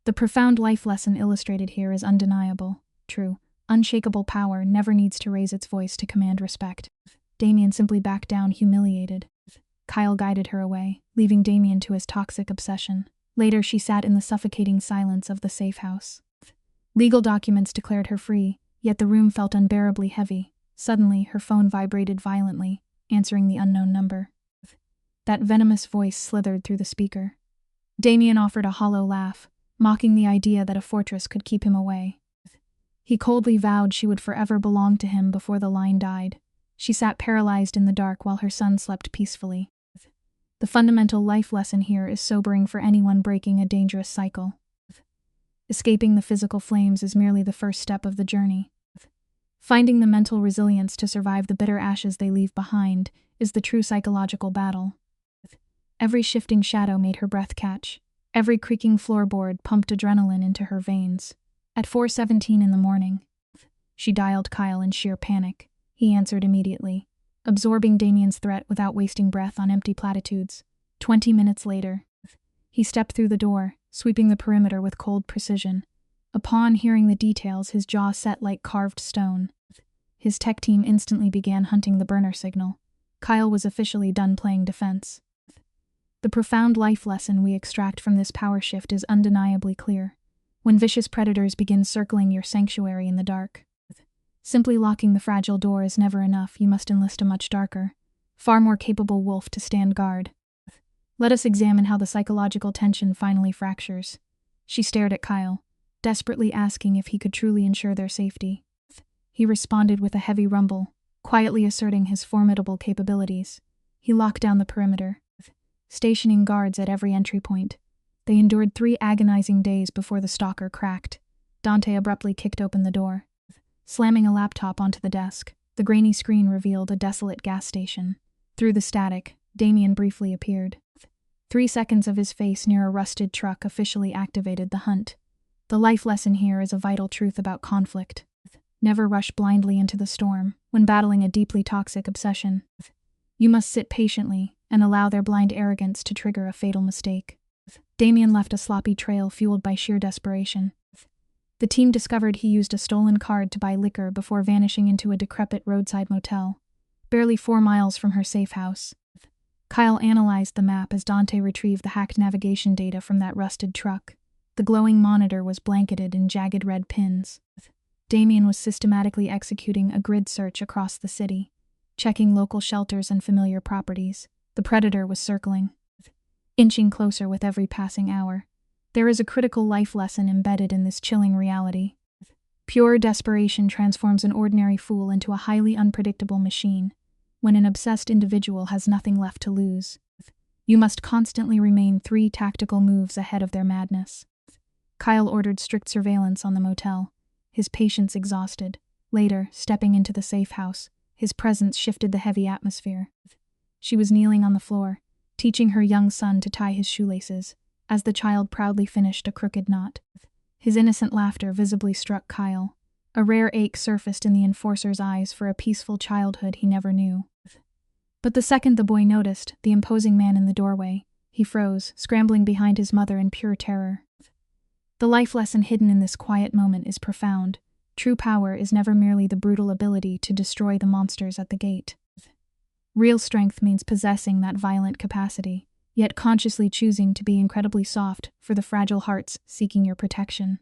The profound life lesson illustrated here is undeniable. True, unshakable power never needs to raise its voice to command respect. Damien simply backed down, humiliated. Kyle guided her away, leaving Damien to his toxic obsession. Later, she sat in the suffocating silence of the safe house. Legal documents declared her free, Yet the room felt unbearably heavy. Suddenly, her phone vibrated violently, answering the unknown number. That venomous voice slithered through the speaker. Damien offered a hollow laugh, mocking the idea that a fortress could keep him away. He coldly vowed she would forever belong to him before the line died. She sat paralyzed in the dark while her son slept peacefully. The fundamental life lesson here is sobering for anyone breaking a dangerous cycle. Escaping the physical flames is merely the first step of the journey. Finding the mental resilience to survive the bitter ashes they leave behind is the true psychological battle. Every shifting shadow made her breath catch. Every creaking floorboard pumped adrenaline into her veins. At 4:17 in the morning, she dialed Kyle in sheer panic. He answered immediately, absorbing Damien's threat without wasting breath on empty platitudes. 20 minutes later, he stepped through the door, sweeping the perimeter with cold precision. Upon hearing the details, his jaw set like carved stone. His tech team instantly began hunting the burner signal. Kyle was officially done playing defense. The profound life lesson we extract from this power shift is undeniably clear. When vicious predators begin circling your sanctuary in the dark, simply locking the fragile door is never enough. You must enlist a much darker, far more capable wolf to stand guard. Let us examine how the psychological tension finally fractures. She stared at Kyle, desperately asking if he could truly ensure their safety. He responded with a heavy rumble, quietly asserting his formidable capabilities. He locked down the perimeter, stationing guards at every entry point. They endured 3 agonizing days before the stalker cracked. Dante abruptly kicked open the door, slamming a laptop onto the desk. The grainy screen revealed a desolate gas station. Through the static, Damien briefly appeared. 3 seconds of his face near a rusted truck officially activated the hunt. The life lesson here is a vital truth about conflict. Never rush blindly into the storm when battling a deeply toxic obsession. You must sit patiently and allow their blind arrogance to trigger a fatal mistake. Damien left a sloppy trail fueled by sheer desperation. The team discovered he used a stolen card to buy liquor before vanishing into a decrepit roadside motel, barely 4 miles from her safe house. Kyle analyzed the map as Dante retrieved the hacked navigation data from that rusted truck. The glowing monitor was blanketed in jagged red pins. Damien was systematically executing a grid search across the city, checking local shelters and familiar properties. The predator was circling, inching closer with every passing hour. There is a critical life lesson embedded in this chilling reality. Pure desperation transforms an ordinary fool into a highly unpredictable machine. When an obsessed individual has nothing left to lose, you must constantly remain 3 tactical moves ahead of their madness. Kyle ordered strict surveillance on the motel, his patience exhausted. Later, stepping into the safe house, his presence shifted the heavy atmosphere. She was kneeling on the floor, teaching her young son to tie his shoelaces, as the child proudly finished a crooked knot. His innocent laughter visibly struck Kyle. A rare ache surfaced in the enforcer's eyes for a peaceful childhood he never knew. But the second the boy noticed the imposing man in the doorway, he froze, scrambling behind his mother in pure terror. The life lesson hidden in this quiet moment is profound. True power is never merely the brutal ability to destroy the monsters at the gate. Real strength means possessing that violent capacity, yet consciously choosing to be incredibly soft for the fragile hearts seeking your protection.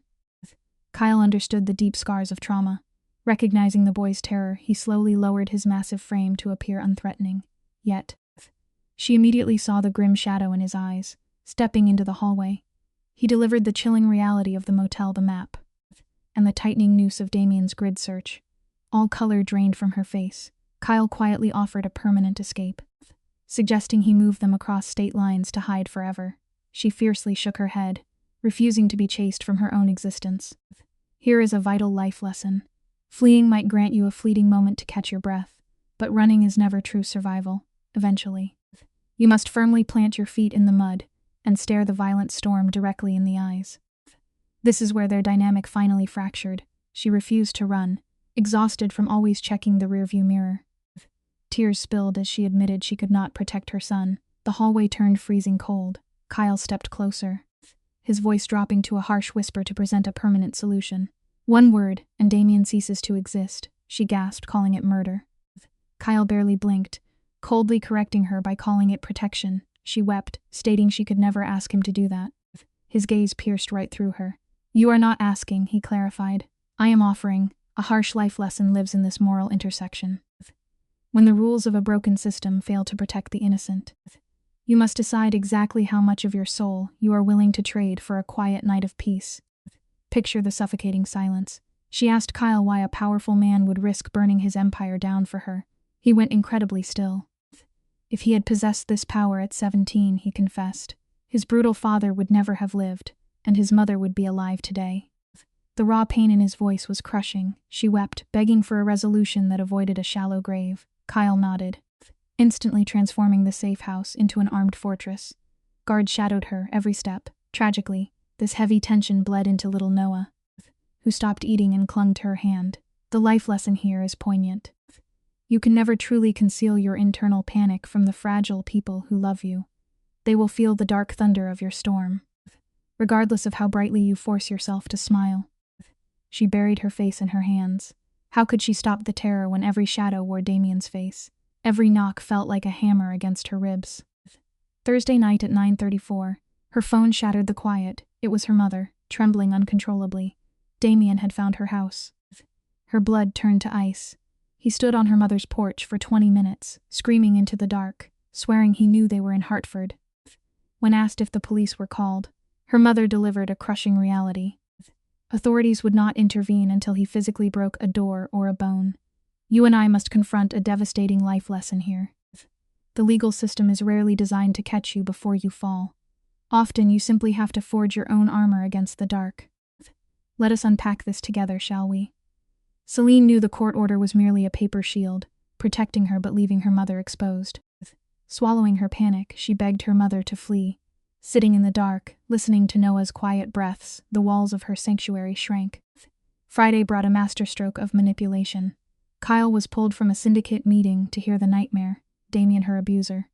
Kyle understood the deep scars of trauma. Recognizing the boy's terror, he slowly lowered his massive frame to appear unthreatening. Yet, she immediately saw the grim shadow in his eyes. Stepping into the hallway, he delivered the chilling reality of the motel, the map, and the tightening noose of Damien's grid search. All color drained from her face. Kyle quietly offered a permanent escape, suggesting he move them across state lines to hide forever. She fiercely shook her head, refusing to be chased from her own existence. Here is a vital life lesson. Fleeing might grant you a fleeting moment to catch your breath, but running is never true survival. Eventually, you must firmly plant your feet in the mud and stare the violent storm directly in the eyes. This is where their dynamic finally fractured. She refused to run, exhausted from always checking the rearview mirror. Tears spilled as she admitted she could not protect her son. The hallway turned freezing cold. Kyle stepped closer, his voice dropping to a harsh whisper to present a permanent solution. One word, and Damien ceases to exist, she gasped, calling it murder. Kyle barely blinked, coldly correcting her by calling it protection. She wept, stating she could never ask him to do that. His gaze pierced right through her. You are not asking, he clarified. I am offering. A harsh life lesson lives in this moral intersection. When the rules of a broken system fail to protect the innocent, you must decide exactly how much of your soul you are willing to trade for a quiet night of peace. Picture the suffocating silence. She asked Kyle why a powerful man would risk burning his empire down for her. He went incredibly still. If he had possessed this power at 17, he confessed, his brutal father would never have lived, and his mother would be alive today. The raw pain in his voice was crushing. She wept, begging for a resolution that avoided a shallow grave. Kyle nodded, instantly transforming the safe house into an armed fortress. Guards shadowed her every step. Tragically, this heavy tension bled into little Noah, who stopped eating and clung to her hand. The life lesson here is poignant. You can never truly conceal your internal panic from the fragile people who love you. They will feel the dark thunder of your storm, regardless of how brightly you force yourself to smile. She buried her face in her hands. How could she stop the terror when every shadow wore Damien's face? Every knock felt like a hammer against her ribs. Thursday night at 9:34, her phone shattered the quiet. It was her mother, trembling uncontrollably. Damien had found her house. Her blood turned to ice. He stood on her mother's porch for 20 minutes, screaming into the dark, swearing he knew they were in Hartford. When asked if the police were called, her mother delivered a crushing reality. Authorities would not intervene until he physically broke a door or a bone. You and I must confront a devastating life lesson here. The legal system is rarely designed to catch you before you fall. Often you simply have to forge your own armor against the dark. Let us unpack this together, shall we? Celine knew the court order was merely a paper shield, protecting her but leaving her mother exposed. Swallowing her panic, she begged her mother to flee. Sitting in the dark, listening to Noah's quiet breaths, the walls of her sanctuary shrank. Friday brought a masterstroke of manipulation. Kyle was pulled from a syndicate meeting to hear the nightmare. Damien, her abuser,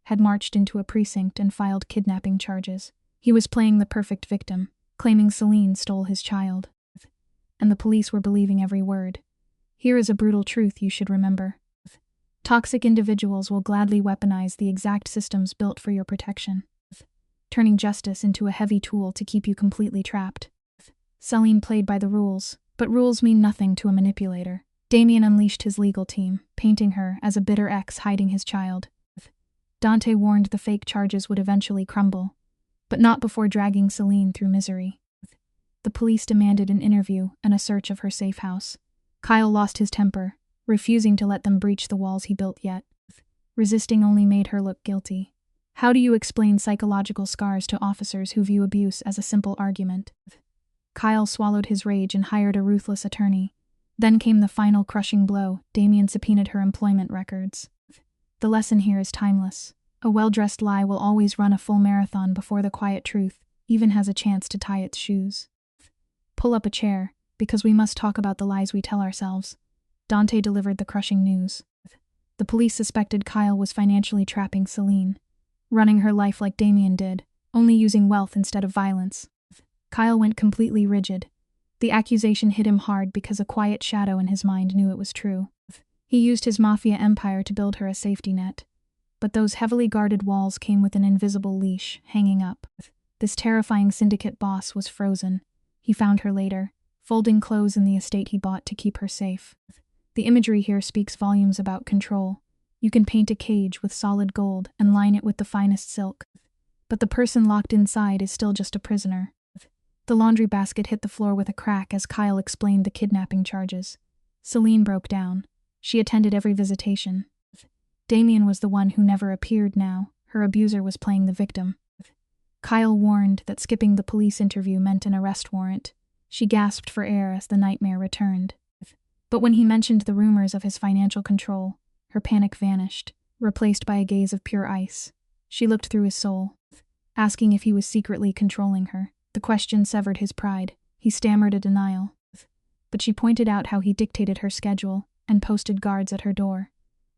had marched into a precinct and filed kidnapping charges. He was playing the perfect victim, claiming Celine stole his child. And the police were believing every word. Here is a brutal truth you should remember. Toxic individuals will gladly weaponize the exact systems built for your protection, turning justice into a heavy tool to keep you completely trapped. Celine played by the rules, but rules mean nothing to a manipulator. Damien unleashed his legal team, painting her as a bitter ex hiding his child. Dante warned the fake charges would eventually crumble, but not before dragging Celine through misery. The police demanded an interview and a search of her safe house. Kyle lost his temper, refusing to let them breach the walls he built yet. Resisting only made her look guilty. How do you explain psychological scars to officers who view abuse as a simple argument? Kyle swallowed his rage and hired a ruthless attorney. Then came the final crushing blow. Damien subpoenaed her employment records. The lesson here is timeless. A well-dressed lie will always run a full marathon before the quiet truth even has a chance to tie its shoes. Pull up a chair, because we must talk about the lies we tell ourselves. Dante delivered the crushing news. The police suspected Kyle was financially trapping Celine, running her life like Damien did, only using wealth instead of violence. Kyle went completely rigid. The accusation hit him hard because a quiet shadow in his mind knew it was true. He used his Mafia empire to build her a safety net. But those heavily guarded walls came with an invisible leash, hanging up. This terrifying syndicate boss was frozen. He found her later, folding clothes in the estate he bought to keep her safe. The imagery here speaks volumes about control. You can paint a cage with solid gold and line it with the finest silk, but the person locked inside is still just a prisoner. The laundry basket hit the floor with a crack as Kyle explained the kidnapping charges. Celine broke down. She attended every visitation. Damien was the one who never appeared now. Her abuser was playing the victim. Kyle warned that skipping the police interview meant an arrest warrant. She gasped for air as the nightmare returned. But when he mentioned the rumors of his financial control, her panic vanished, replaced by a gaze of pure ice. She looked through his soul, asking if he was secretly controlling her. The question severed his pride. He stammered a denial. But she pointed out how he dictated her schedule and posted guards at her door.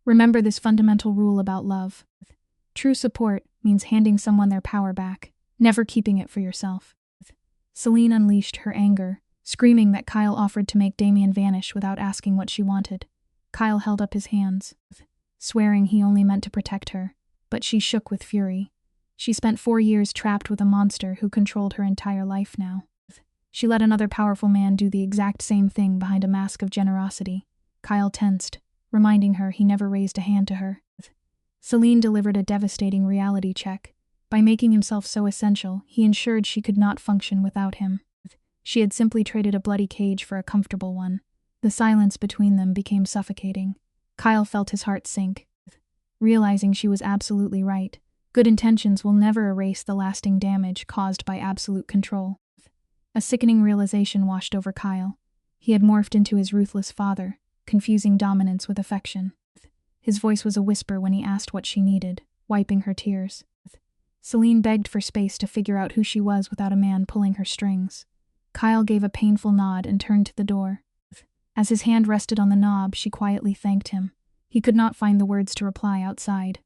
Remember this fundamental rule about love. True support means handing someone their power back, never keeping it for yourself. Celine unleashed her anger, screaming that Kyle offered to make Damien vanish without asking what she wanted. Kyle held up his hands, swearing he only meant to protect her, but she shook with fury. She spent 4 years trapped with a monster who controlled her entire life now. She let another powerful man do the exact same thing behind a mask of generosity. Kyle tensed, reminding her he never raised a hand to her. Celine delivered a devastating reality check. By making himself so essential, he ensured she could not function without him. She had simply traded a bloody cage for a comfortable one. The silence between them became suffocating. Kyle felt his heart sink, realizing she was absolutely right. Good intentions will never erase the lasting damage caused by absolute control. A sickening realization washed over Kyle. He had morphed into his ruthless father, confusing dominance with affection. His voice was a whisper when he asked what she needed, wiping her tears. Celine begged for space to figure out who she was without a man pulling her strings. Kyle gave a painful nod and turned to the door. As his hand rested on the knob, she quietly thanked him. He could not find the words to reply outside.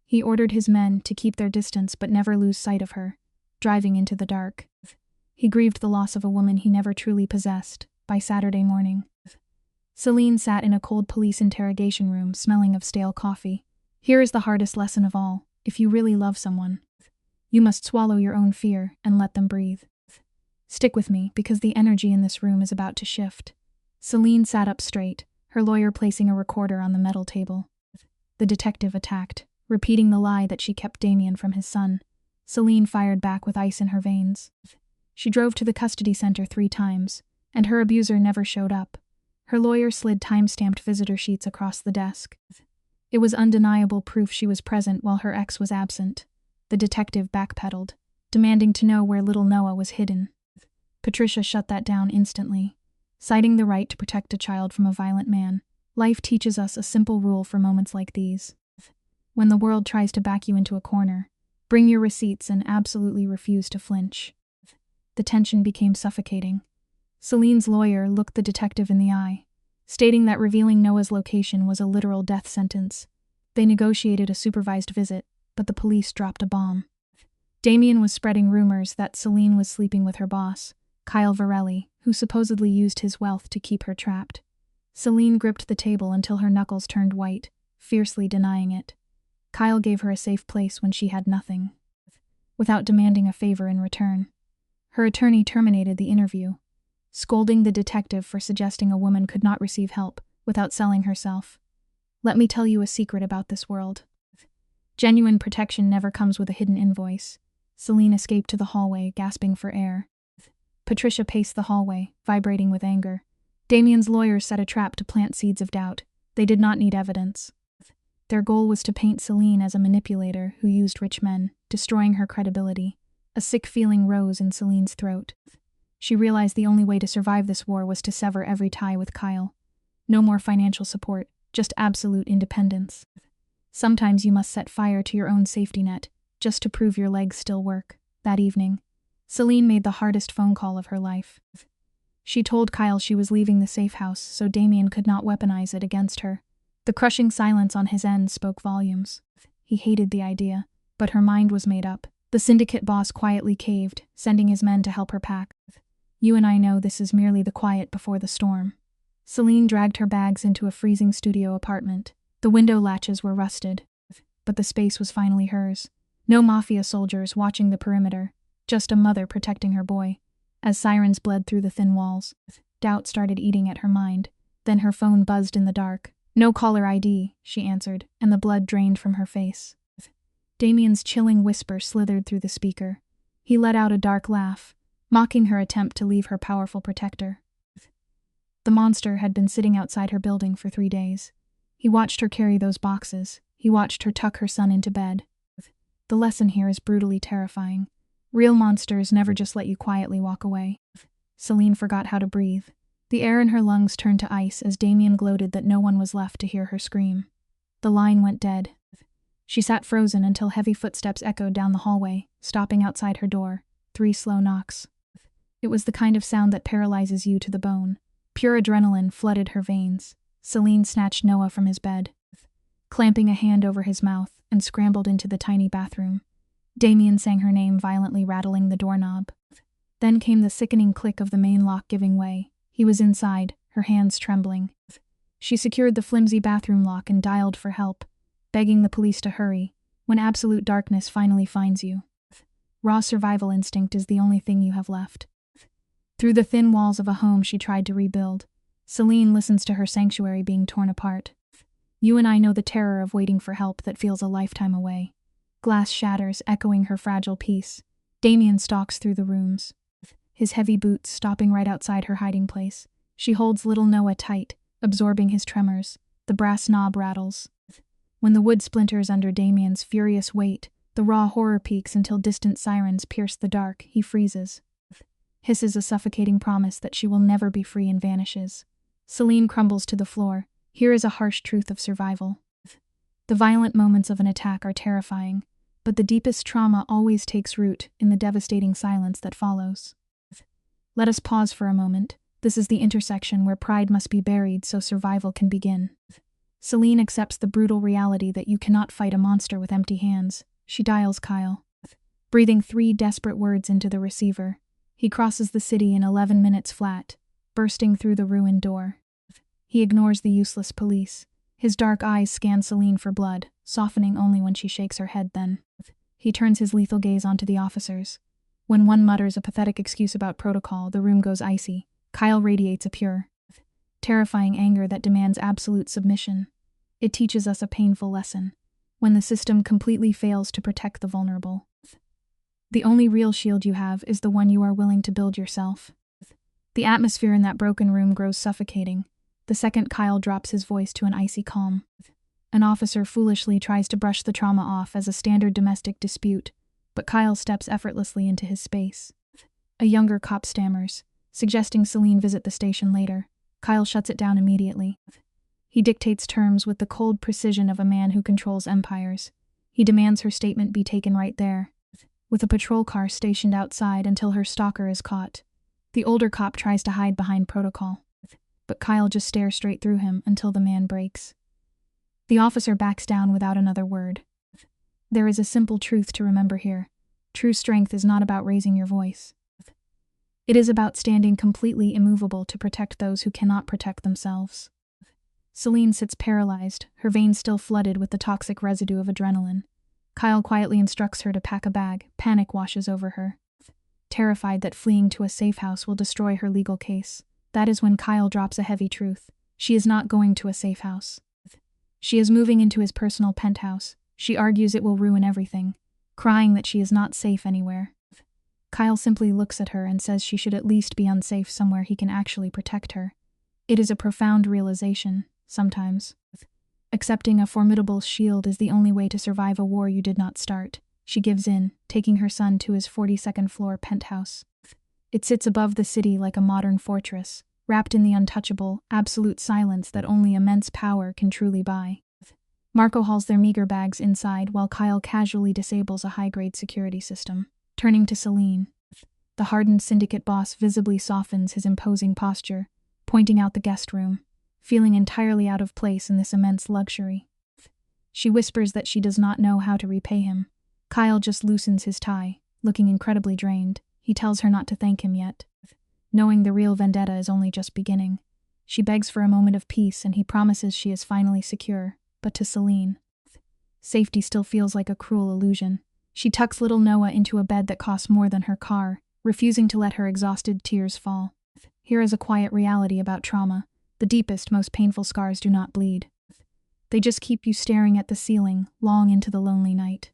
He ordered his men to keep their distance but never lose sight of her, driving into the dark. He grieved the loss of a woman he never truly possessed. By Saturday morning, Celine sat in a cold police interrogation room, smelling of stale coffee. Here is the hardest lesson of all. If you really love someone, you must swallow your own fear and let them breathe. Stick with me, because the energy in this room is about to shift. Celine sat up straight, her lawyer placing a recorder on the metal table. The detective attacked, repeating the lie that she kept Damien from his son. Celine fired back with ice in her veins. She drove to the custody center 3 times, and her abuser never showed up. Her lawyer slid time-stamped visitor sheets across the desk. It was undeniable proof she was present while her ex was absent. The detective backpedaled, demanding to know where little Noah was hidden. Patricia shut that down instantly, citing the right to protect a child from a violent man. Life teaches us a simple rule for moments like these. When the world tries to back you into a corner, bring your receipts and absolutely refuse to flinch. The tension became suffocating. Celine's lawyer looked the detective in the eye, stating that revealing Noah's location was a literal death sentence. They negotiated a supervised visit, but the police dropped a bomb. Damien was spreading rumors that Celine was sleeping with her boss, Kyle Varelli, who supposedly used his wealth to keep her trapped. Celine gripped the table until her knuckles turned white, fiercely denying it. Kyle gave her a safe place when she had nothing, without demanding a favor in return. Her attorney terminated the interview, scolding the detective for suggesting a woman could not receive help without selling herself. Let me tell you a secret about this world. Genuine protection never comes with a hidden invoice. Celine escaped to the hallway, gasping for air. Patricia paced the hallway, vibrating with anger. Damien's lawyers set a trap to plant seeds of doubt. They did not need evidence. Their goal was to paint Celine as a manipulator who used rich men, destroying her credibility. A sick feeling rose in Celine's throat. She realized the only way to survive this war was to sever every tie with Kyle. No more financial support, just absolute independence. Sometimes you must set fire to your own safety net, just to prove your legs still work. That evening, Celine made the hardest phone call of her life. She told Kyle she was leaving the safe house so Damien could not weaponize it against her. The crushing silence on his end spoke volumes. He hated the idea, but her mind was made up. The syndicate boss quietly caved, sending his men to help her pack. You and I know this is merely the quiet before the storm. Celine dragged her bags into a freezing studio apartment. The window latches were rusted, but the space was finally hers. No Mafia soldiers watching the perimeter, just a mother protecting her boy. As sirens bled through the thin walls, doubt started eating at her mind. Then her phone buzzed in the dark. No caller ID, she answered, and the blood drained from her face. Damien's chilling whisper slithered through the speaker. He let out a dark laugh, mocking her attempt to leave her powerful protector. The monster had been sitting outside her building for 3 days. He watched her carry those boxes. He watched her tuck her son into bed. The lesson here is brutally terrifying. Real monsters never just let you quietly walk away. Celine forgot how to breathe. The air in her lungs turned to ice as Damien gloated that no one was left to hear her scream. The line went dead. She sat frozen until heavy footsteps echoed down the hallway, stopping outside her door. 3 slow knocks. It was the kind of sound that paralyzes you to the bone. Pure adrenaline flooded her veins. Celine snatched Noah from his bed, clamping a hand over his mouth, and scrambled into the tiny bathroom. Damien sang her name, violently rattling the doorknob. Then came the sickening click of the main lock giving way. He was inside, her hands trembling. She secured the flimsy bathroom lock and dialed for help, begging the police to hurry. When absolute darkness finally finds you, raw survival instinct is the only thing you have left. Through the thin walls of a home she tried to rebuild, Celine listens to her sanctuary being torn apart. You and I know the terror of waiting for help that feels a lifetime away. Glass shatters, echoing her fragile peace. Damien stalks through the rooms, his heavy boots stopping right outside her hiding place. She holds little Noah tight, absorbing his tremors. The brass knob rattles. When the wood splinters under Damien's furious weight, the raw horror peaks until distant sirens pierce the dark. He freezes, hisses a suffocating promise that she will never be free, and vanishes. Celine crumbles to the floor. Here is a harsh truth of survival. The violent moments of an attack are terrifying, but the deepest trauma always takes root in the devastating silence that follows. Let us pause for a moment. This is the intersection where pride must be buried so survival can begin. Celine accepts the brutal reality that you cannot fight a monster with empty hands. She dials Kyle, breathing 3 desperate words into the receiver. He crosses the city in 11 minutes flat, bursting through the ruined door. He ignores the useless police. His dark eyes scan Celine for blood, softening only when she shakes her head. Then he turns his lethal gaze onto the officers. When one mutters a pathetic excuse about protocol, the room goes icy. Kyle radiates a pure, terrifying anger that demands absolute submission. It teaches us a painful lesson. When the system completely fails to protect the vulnerable, the only real shield you have is the one you are willing to build yourself. The atmosphere in that broken room grows suffocating. The second Kyle drops his voice to an icy calm. An officer foolishly tries to brush the trauma off as a standard domestic dispute, but Kyle steps effortlessly into his space. A younger cop stammers, suggesting Celine visit the station later. Kyle shuts it down immediately. He dictates terms with the cold precision of a man who controls empires. He demands her statement be taken right there, with a patrol car stationed outside until her stalker is caught. The older cop tries to hide behind protocol, but Kyle just stares straight through him until the man breaks. The officer backs down without another word. There is a simple truth to remember here. True strength is not about raising your voice. It is about standing completely immovable to protect those who cannot protect themselves. Celine sits paralyzed, her veins still flooded with the toxic residue of adrenaline. Kyle quietly instructs her to pack a bag. Panic washes over her. Terrified that fleeing to a safe house will destroy her legal case, that is when Kyle drops a heavy truth. She is not going to a safe house. She is moving into his personal penthouse. She argues it will ruin everything, crying that she is not safe anywhere. Kyle simply looks at her and says she should at least be unsafe somewhere he can actually protect her. It is a profound realization, sometimes. Accepting a formidable shield is the only way to survive a war you did not start. She gives in, taking her son to his 42nd floor penthouse. It sits above the city like a modern fortress, wrapped in the untouchable, absolute silence that only immense power can truly buy. Marco hauls their meager bags inside while Kyle casually disables a high-grade security system. Turning to Celine, the hardened syndicate boss visibly softens his imposing posture, pointing out the guest room, feeling entirely out of place in this immense luxury. She whispers that she does not know how to repay him. Kyle just loosens his tie, looking incredibly drained. He tells her not to thank him yet, knowing the real vendetta is only just beginning. She begs for a moment of peace and he promises she is finally secure, but to Celine, safety still feels like a cruel illusion. She tucks little Noah into a bed that costs more than her car, refusing to let her exhausted tears fall. Here is a quiet reality about trauma. The deepest, most painful scars do not bleed. They just keep you staring at the ceiling, long into the lonely night.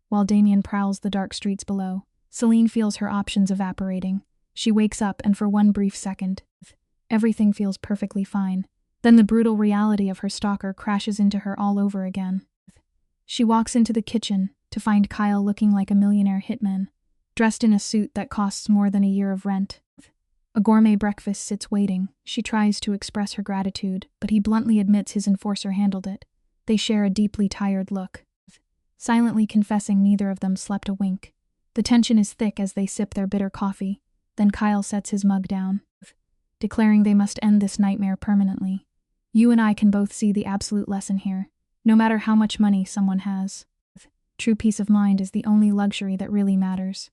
While Damien prowls the dark streets below, Celine feels her options evaporating. She wakes up and for one brief second, everything feels perfectly fine. Then the brutal reality of her stalker crashes into her all over again. She walks into the kitchen to find Kyle looking like a millionaire hitman, dressed in a suit that costs more than a year of rent. A gourmet breakfast sits waiting. She tries to express her gratitude, but he bluntly admits his enforcer handled it. They share a deeply tired look, silently confessing neither of them slept a wink. The tension is thick as they sip their bitter coffee. Then Kyle sets his mug down, declaring they must end this nightmare permanently. You and I can both see the absolute lesson here. No matter how much money someone has, true peace of mind is the only luxury that really matters.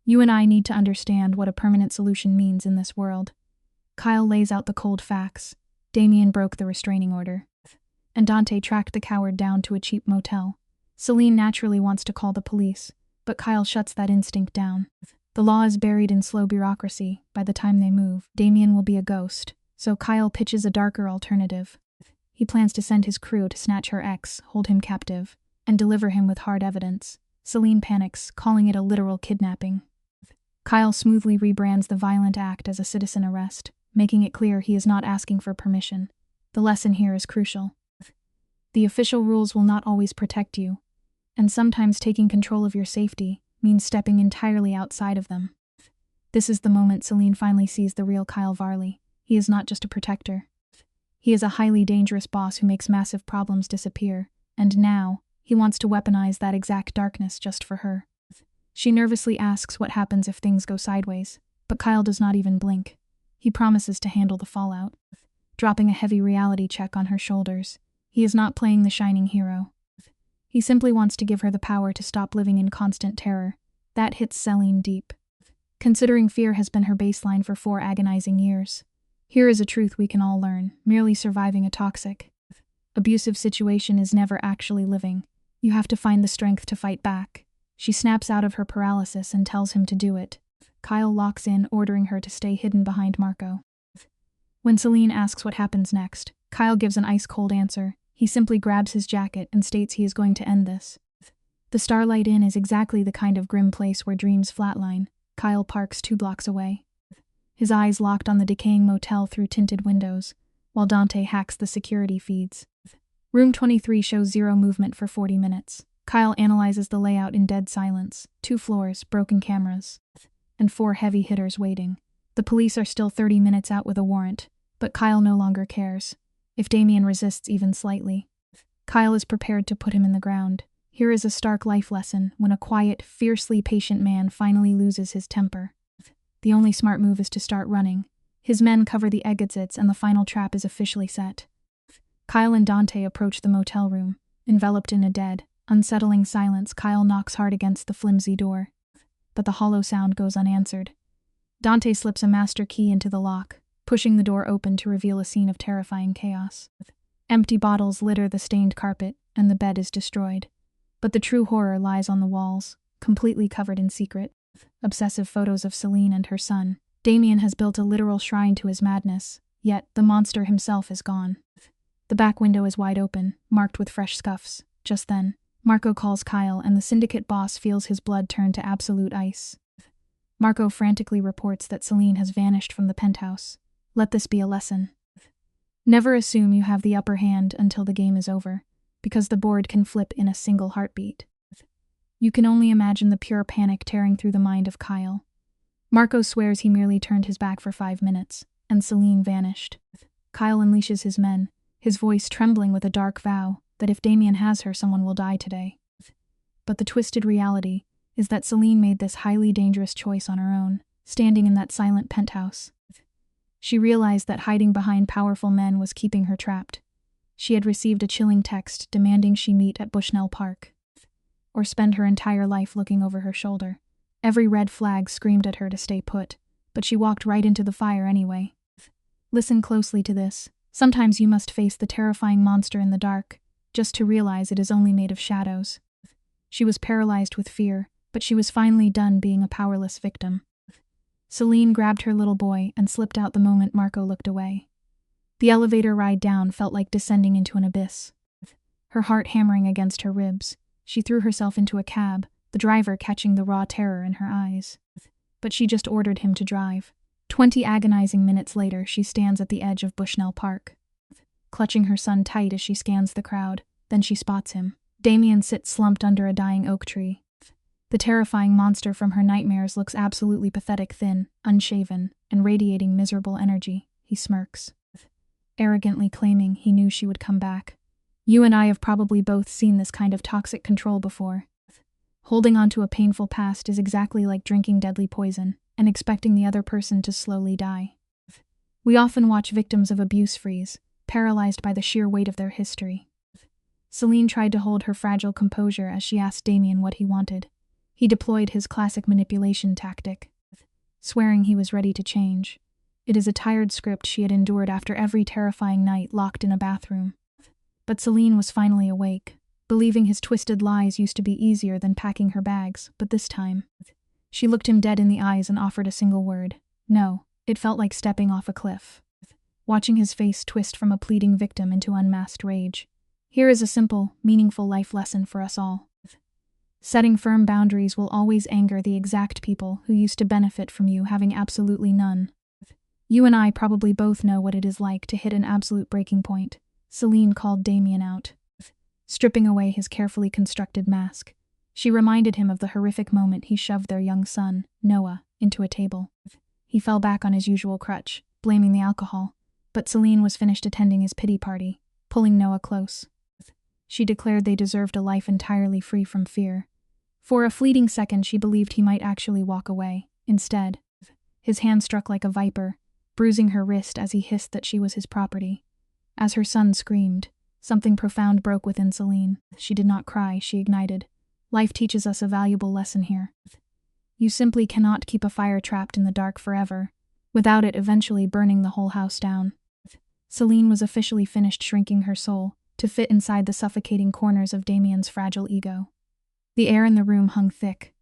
You and I need to understand what a permanent solution means in this world. Kyle lays out the cold facts. Damien broke the restraining order, and Dante tracked the coward down to a cheap motel. Celine naturally wants to call the police, but Kyle shuts that instinct down. The law is buried in slow bureaucracy. By the time they move, Damien will be a ghost. So Kyle pitches a darker alternative. He plans to send his crew to snatch her ex, hold him captive, and deliver him with hard evidence. Celine panics, calling it a literal kidnapping. Kyle smoothly rebrands the violent act as a citizen arrest, making it clear he is not asking for permission. The lesson here is crucial. The official rules will not always protect you, and sometimes taking control of your safety means stepping entirely outside of them. This is the moment Celine finally sees the real Kyle Varley. He is not just a protector. He is a highly dangerous boss who makes massive problems disappear, and now, he wants to weaponize that exact darkness just for her. She nervously asks what happens if things go sideways, but Kyle does not even blink. He promises to handle the fallout, dropping a heavy reality check on her shoulders. He is not playing the shining hero. He simply wants to give her the power to stop living in constant terror. That hits Celine deep, considering fear has been her baseline for 4 agonizing years. Here is a truth we can all learn: merely surviving a toxic, abusive situation is never actually living. You have to find the strength to fight back. She snaps out of her paralysis and tells him to do it. Kyle locks in, ordering her to stay hidden behind Marco. When Celine asks what happens next, Kyle gives an ice-cold answer. He simply grabs his jacket and states he is going to end this. The Starlight Inn is exactly the kind of grim place where dreams flatline. Kyle parks 2 blocks away, his eyes locked on the decaying motel through tinted windows, while Dante hacks the security feeds. Room 23 shows 0 movement for 40 minutes. Kyle analyzes the layout in dead silence: 2 floors, broken cameras, and 4 heavy hitters waiting. The police are still 30 minutes out with a warrant, but Kyle no longer cares. If Damien resists even slightly, Kyle is prepared to put him in the ground. Here is a stark life lesson when a quiet, fiercely patient man finally loses his temper. The only smart move is to start running. His men cover the exits and the final trap is officially set. Kyle and Dante approach the motel room. Enveloped in a dead, unsettling silence, Kyle knocks hard against the flimsy door, but the hollow sound goes unanswered. Dante slips a master key into the lock, pushing the door open to reveal a scene of terrifying chaos. Empty bottles litter the stained carpet, and the bed is destroyed. But the true horror lies on the walls, completely covered in secret, obsessive photos of Celine and her son. Damien has built a literal shrine to his madness, yet the monster himself is gone. The back window is wide open, marked with fresh scuffs. Just then, Marco calls Kyle, and the syndicate boss feels his blood turn to absolute ice. Marco frantically reports that Celine has vanished from the penthouse. Let this be a lesson. Never assume you have the upper hand until the game is over, because the board can flip in a single heartbeat. You can only imagine the pure panic tearing through the mind of Kyle. Marco swears he merely turned his back for 5 minutes, and Celine vanished. Kyle unleashes his men, his voice trembling with a dark vow that if Damien has her, someone will die today. But the twisted reality is that Celine made this highly dangerous choice on her own, standing in that silent penthouse. She realized that hiding behind powerful men was keeping her trapped. She had received a chilling text demanding she meet at Bushnell Park, or spend her entire life looking over her shoulder. Every red flag screamed at her to stay put, but she walked right into the fire anyway. Listen closely to this. Sometimes you must face the terrifying monster in the dark, just to realize it is only made of shadows. She was paralyzed with fear, but she was finally done being a powerless victim. Celine grabbed her little boy and slipped out the moment Marco looked away. The elevator ride down felt like descending into an abyss. Her heart hammering against her ribs, she threw herself into a cab, the driver catching the raw terror in her eyes. But she just ordered him to drive. 20 agonizing minutes later, she stands at the edge of Bushnell Park, clutching her son tight as she scans the crowd. Then she spots him. Damien sits slumped under a dying oak tree. The terrifying monster from her nightmares looks absolutely pathetic, thin, unshaven, and radiating miserable energy. He smirks, arrogantly claiming he knew she would come back. You and I have probably both seen this kind of toxic control before. Holding on to a painful past is exactly like drinking deadly poison and expecting the other person to slowly die. We often watch victims of abuse freeze, paralyzed by the sheer weight of their history. Celine tried to hold her fragile composure as she asked Damien what he wanted. He deployed his classic manipulation tactic, swearing he was ready to change. It is a tired script she had endured after every terrifying night locked in a bathroom. But Celine was finally awake, believing his twisted lies used to be easier than packing her bags, but this time, She looked him dead in the eyes and offered a single word. No. It felt like stepping off a cliff. Watching his face twist from a pleading victim into unmasked rage. Here is a simple, meaningful life lesson for us all. Setting firm boundaries will always anger the exact people who used to benefit from you having absolutely none. You and I probably both know what it is like to hit an absolute breaking point. Celine called Damien out, stripping away his carefully constructed mask. She reminded him of the horrific moment he shoved their young son, Noah, into a table. He fell back on his usual crutch, blaming the alcohol, but Celine was finished attending his pity party, pulling Noah close. She declared they deserved a life entirely free from fear. For a fleeting second she believed he might actually walk away. Instead, his hand struck like a viper, bruising her wrist as he hissed that she was his property. As her son screamed, something profound broke within Celine. She did not cry, she ignited. Life teaches us a valuable lesson here. You simply cannot keep a fire trapped in the dark forever, without it eventually burning the whole house down. Celine was officially finished shrinking her soul to fit inside the suffocating corners of Damien's fragile ego. The air in the room hung thick,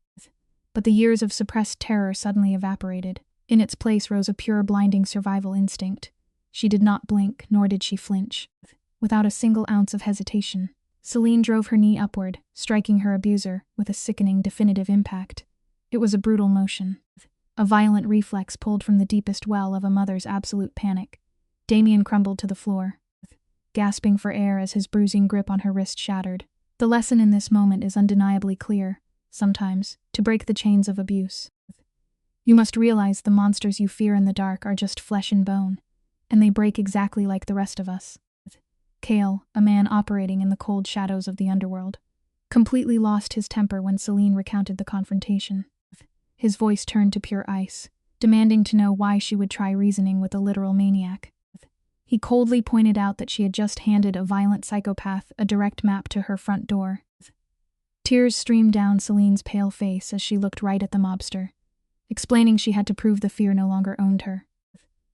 but the years of suppressed terror suddenly evaporated. In its place rose a pure, blinding survival instinct. She did not blink, nor did she flinch. Without a single ounce of hesitation, Celine drove her knee upward, striking her abuser with a sickening, definitive impact. It was a brutal motion, a violent reflex pulled from the deepest well of a mother's absolute panic. Damien crumbled to the floor, gasping for air as his bruising grip on her wrist shattered. The lesson in this moment is undeniably clear. Sometimes, to break the chains of abuse, you must realize the monsters you fear in the dark are just flesh and bone, and they break exactly like the rest of us. Cale, a man operating in the cold shadows of the underworld, completely lost his temper when Celine recounted the confrontation. His voice turned to pure ice, demanding to know why she would try reasoning with a literal maniac. He coldly pointed out that she had just handed a violent psychopath a direct map to her front door. Tears streamed down Celine's pale face as she looked right at the mobster, explaining she had to prove the fear no longer owned her.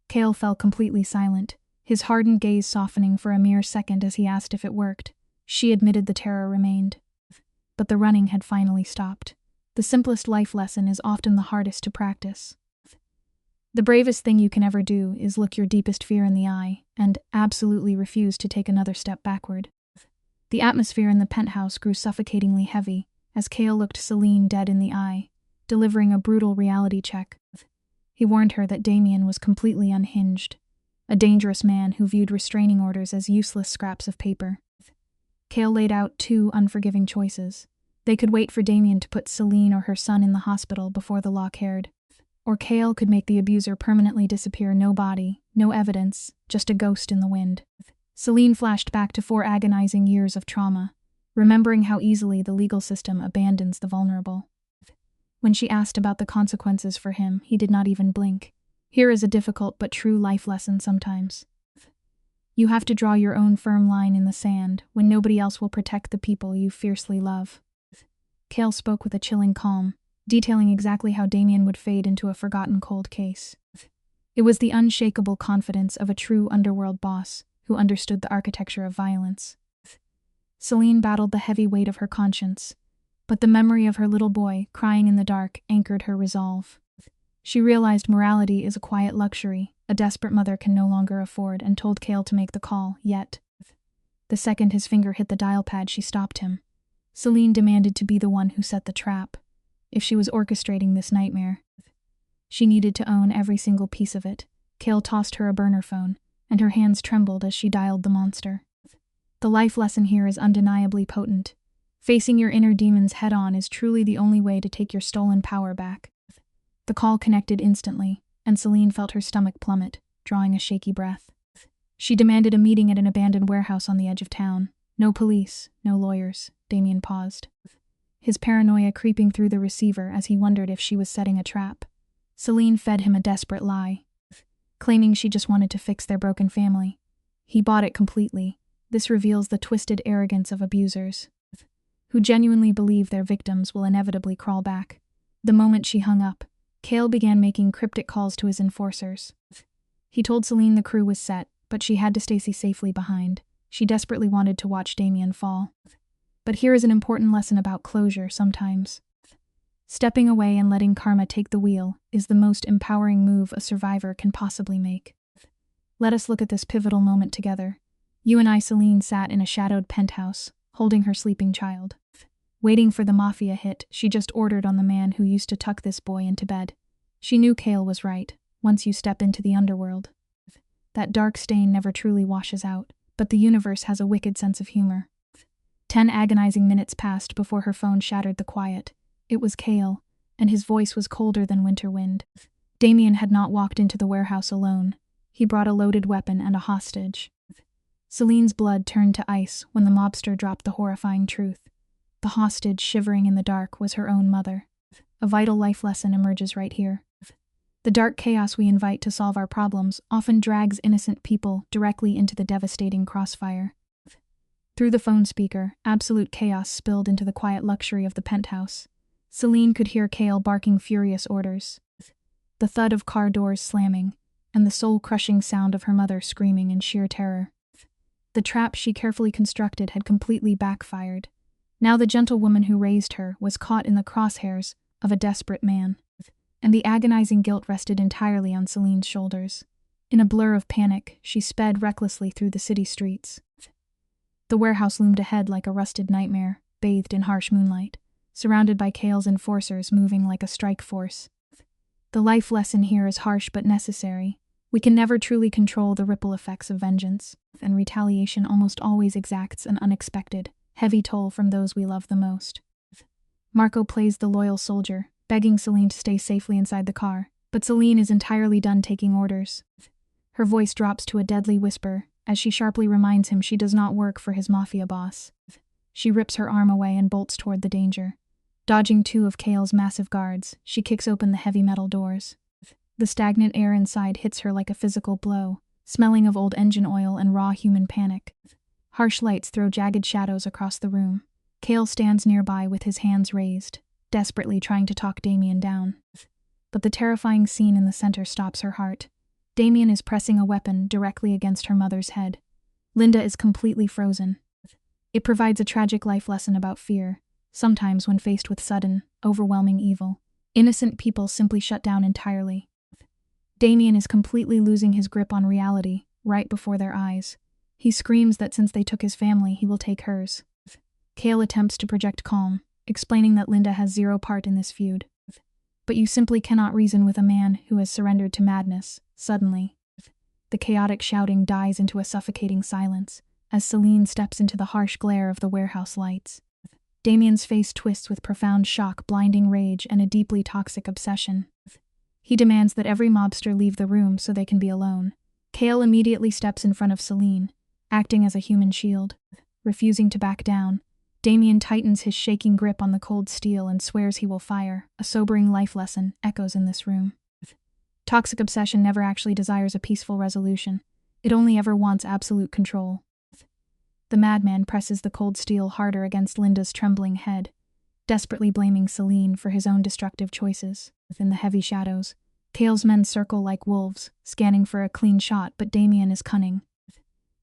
Cale fell completely silent, his hardened gaze softening for a mere second as he asked if it worked. She admitted the terror remained, but the running had finally stopped. The simplest life lesson is often the hardest to practice. The bravest thing you can ever do is look your deepest fear in the eye and absolutely refuse to take another step backward. The atmosphere in the penthouse grew suffocatingly heavy as Cale looked Celine dead in the eye, delivering a brutal reality check. He warned her that Damien was completely unhinged, a dangerous man who viewed restraining orders as useless scraps of paper. Cale laid out two unforgiving choices. They could wait for Damien to put Celine or her son in the hospital before the law cared, or Cale could make the abuser permanently disappear, no body, no evidence, just a ghost in the wind. Celine flashed back to 4 agonizing years of trauma, remembering how easily the legal system abandons the vulnerable. When she asked about the consequences for him, he did not even blink. Here is a difficult but true life lesson sometimes. You have to draw your own firm line in the sand when nobody else will protect the people you fiercely love. Cale spoke with a chilling calm, detailing exactly how Damien would fade into a forgotten cold case. It was the unshakable confidence of a true underworld boss who understood the architecture of violence. Celine battled the heavy weight of her conscience, but the memory of her little boy crying in the dark anchored her resolve. She realized morality is a quiet luxury a desperate mother can no longer afford and told Cale to make the call, yet, the second his finger hit the dial pad, she stopped him. Celine demanded to be the one who set the trap. If she was orchestrating this nightmare, she needed to own every single piece of it. Cale tossed her a burner phone, and her hands trembled as she dialed the monster. The life lesson here is undeniably potent. Facing your inner demons head-on is truly the only way to take your stolen power back. The call connected instantly, and Celine felt her stomach plummet, drawing a shaky breath. She demanded a meeting at an abandoned warehouse on the edge of town. No police, no lawyers. Damien paused, his paranoia creeping through the receiver as he wondered if she was setting a trap. Celine fed him a desperate lie, claiming she just wanted to fix their broken family. He bought it completely. This reveals the twisted arrogance of abusers, who genuinely believe their victims will inevitably crawl back. The moment she hung up, Cale began making cryptic calls to his enforcers. He told Celine the crew was set, but she had to stay safely behind. She desperately wanted to watch Damien fall. But here is an important lesson about closure sometimes. Stepping away and letting karma take the wheel is the most empowering move a survivor can possibly make. Let us look at this pivotal moment together. You and I, Celine, sat in a shadowed penthouse, holding her sleeping child. Waiting for the Mafia hit she just ordered on the man who used to tuck this boy into bed. She knew Kale was right. Once you step into the underworld, that dark stain never truly washes out, but the universe has a wicked sense of humor. 10 agonizing minutes passed before her phone shattered the quiet. It was Kale, and his voice was colder than winter wind. Damien had not walked into the warehouse alone. He brought a loaded weapon and a hostage. Celine's blood turned to ice when the mobster dropped the horrifying truth. The hostage, shivering in the dark, was her own mother. A vital life lesson emerges right here. The dark chaos we invite to solve our problems often drags innocent people directly into the devastating crossfire. Through the phone speaker, absolute chaos spilled into the quiet luxury of the penthouse. Celine could hear Kale barking furious orders, the thud of car doors slamming, and the soul-crushing sound of her mother screaming in sheer terror. The trap she carefully constructed had completely backfired. Now the gentlewoman who raised her was caught in the crosshairs of a desperate man, and the agonizing guilt rested entirely on Celine's shoulders. In a blur of panic, she sped recklessly through the city streets. The warehouse loomed ahead like a rusted nightmare, bathed in harsh moonlight, surrounded by Kale's enforcers moving like a strike force. The life lesson here is harsh but necessary. We can never truly control the ripple effects of vengeance, and retaliation almost always exacts an unexpected, heavy toll from those we love the most. Marco plays the loyal soldier, begging Celine to stay safely inside the car, but Celine is entirely done taking orders. Her voice drops to a deadly whisper as she sharply reminds him she does not work for his Mafia boss. She rips her arm away and bolts toward the danger. Dodging 2 of Kale's massive guards, she kicks open the heavy metal doors. The stagnant air inside hits her like a physical blow, smelling of old engine oil and raw human panic. Harsh lights throw jagged shadows across the room. Kale stands nearby with his hands raised, desperately trying to talk Damien down. But the terrifying scene in the center stops her heart. Damien is pressing a weapon directly against her mother's head. Linda is completely frozen. It provides a tragic life lesson about fear. Sometimes when faced with sudden, overwhelming evil, innocent people simply shut down entirely. Damien is completely losing his grip on reality, right before their eyes. He screams that since they took his family, he will take hers. Kale attempts to project calm, explaining that Linda has zero part in this feud. But you simply cannot reason with a man who has surrendered to madness. Suddenly, the chaotic shouting dies into a suffocating silence as Celine steps into the harsh glare of the warehouse lights. Damien's face twists with profound shock, blinding rage, and a deeply toxic obsession. He demands that every mobster leave the room so they can be alone. Kale immediately steps in front of Celine, acting as a human shield. Refusing to back down, Damien tightens his shaking grip on the cold steel and swears he will fire. A sobering life lesson echoes in this room. Toxic obsession never actually desires a peaceful resolution. It only ever wants absolute control. The madman presses the cold steel harder against Linda's trembling head, desperately blaming Celine for his own destructive choices. Within the heavy shadows, Kale's men circle like wolves, scanning for a clean shot, but Damien is cunning,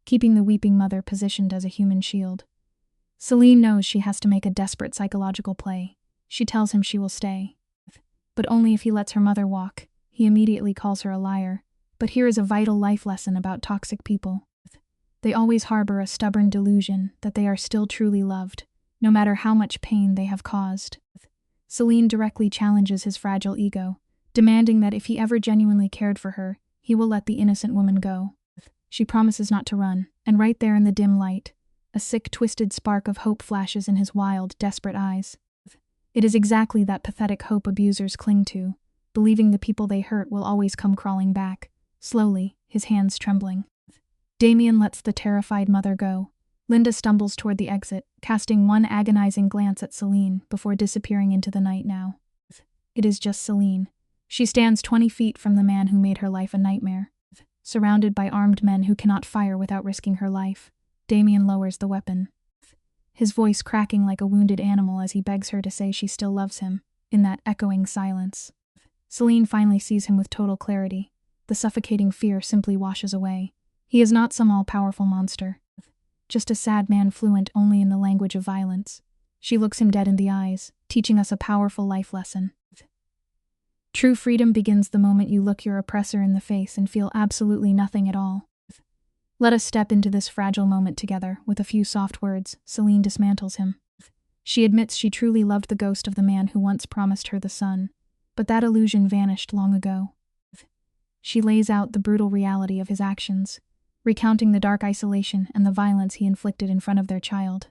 keeping the weeping mother positioned as a human shield. Celine knows she has to make a desperate psychological play. She tells him she will stay, but only if he lets her mother walk. He immediately calls her a liar. But here is a vital life lesson about toxic people. They always harbor a stubborn delusion that they are still truly loved, no matter how much pain they have caused. Celine directly challenges his fragile ego, demanding that if he ever genuinely cared for her, he will let the innocent woman go. She promises not to run, and right there in the dim light, a sick, twisted spark of hope flashes in his wild, desperate eyes. It is exactly that pathetic hope abusers cling to, believing the people they hurt will always come crawling back. Slowly, his hands trembling, Damien lets the terrified mother go. Linda stumbles toward the exit, casting one agonizing glance at Celine before disappearing into the night now. It is just Celine. She stands 20 feet from the man who made her life a nightmare, surrounded by armed men who cannot fire without risking her life. Damien lowers the weapon, his voice cracking like a wounded animal as he begs her to say she still loves him. In that echoing silence, Celine finally sees him with total clarity. The suffocating fear simply washes away. He is not some all-powerful monster, just a sad man fluent only in the language of violence. She looks him dead in the eyes, teaching us a powerful life lesson. True freedom begins the moment you look your oppressor in the face and feel absolutely nothing at all. Let us step into this fragile moment together. With a few soft words, Celine dismantles him. She admits she truly loved the ghost of the man who once promised her the sun, but that illusion vanished long ago. She lays out the brutal reality of his actions, recounting the dark isolation and the violence he inflicted in front of their child.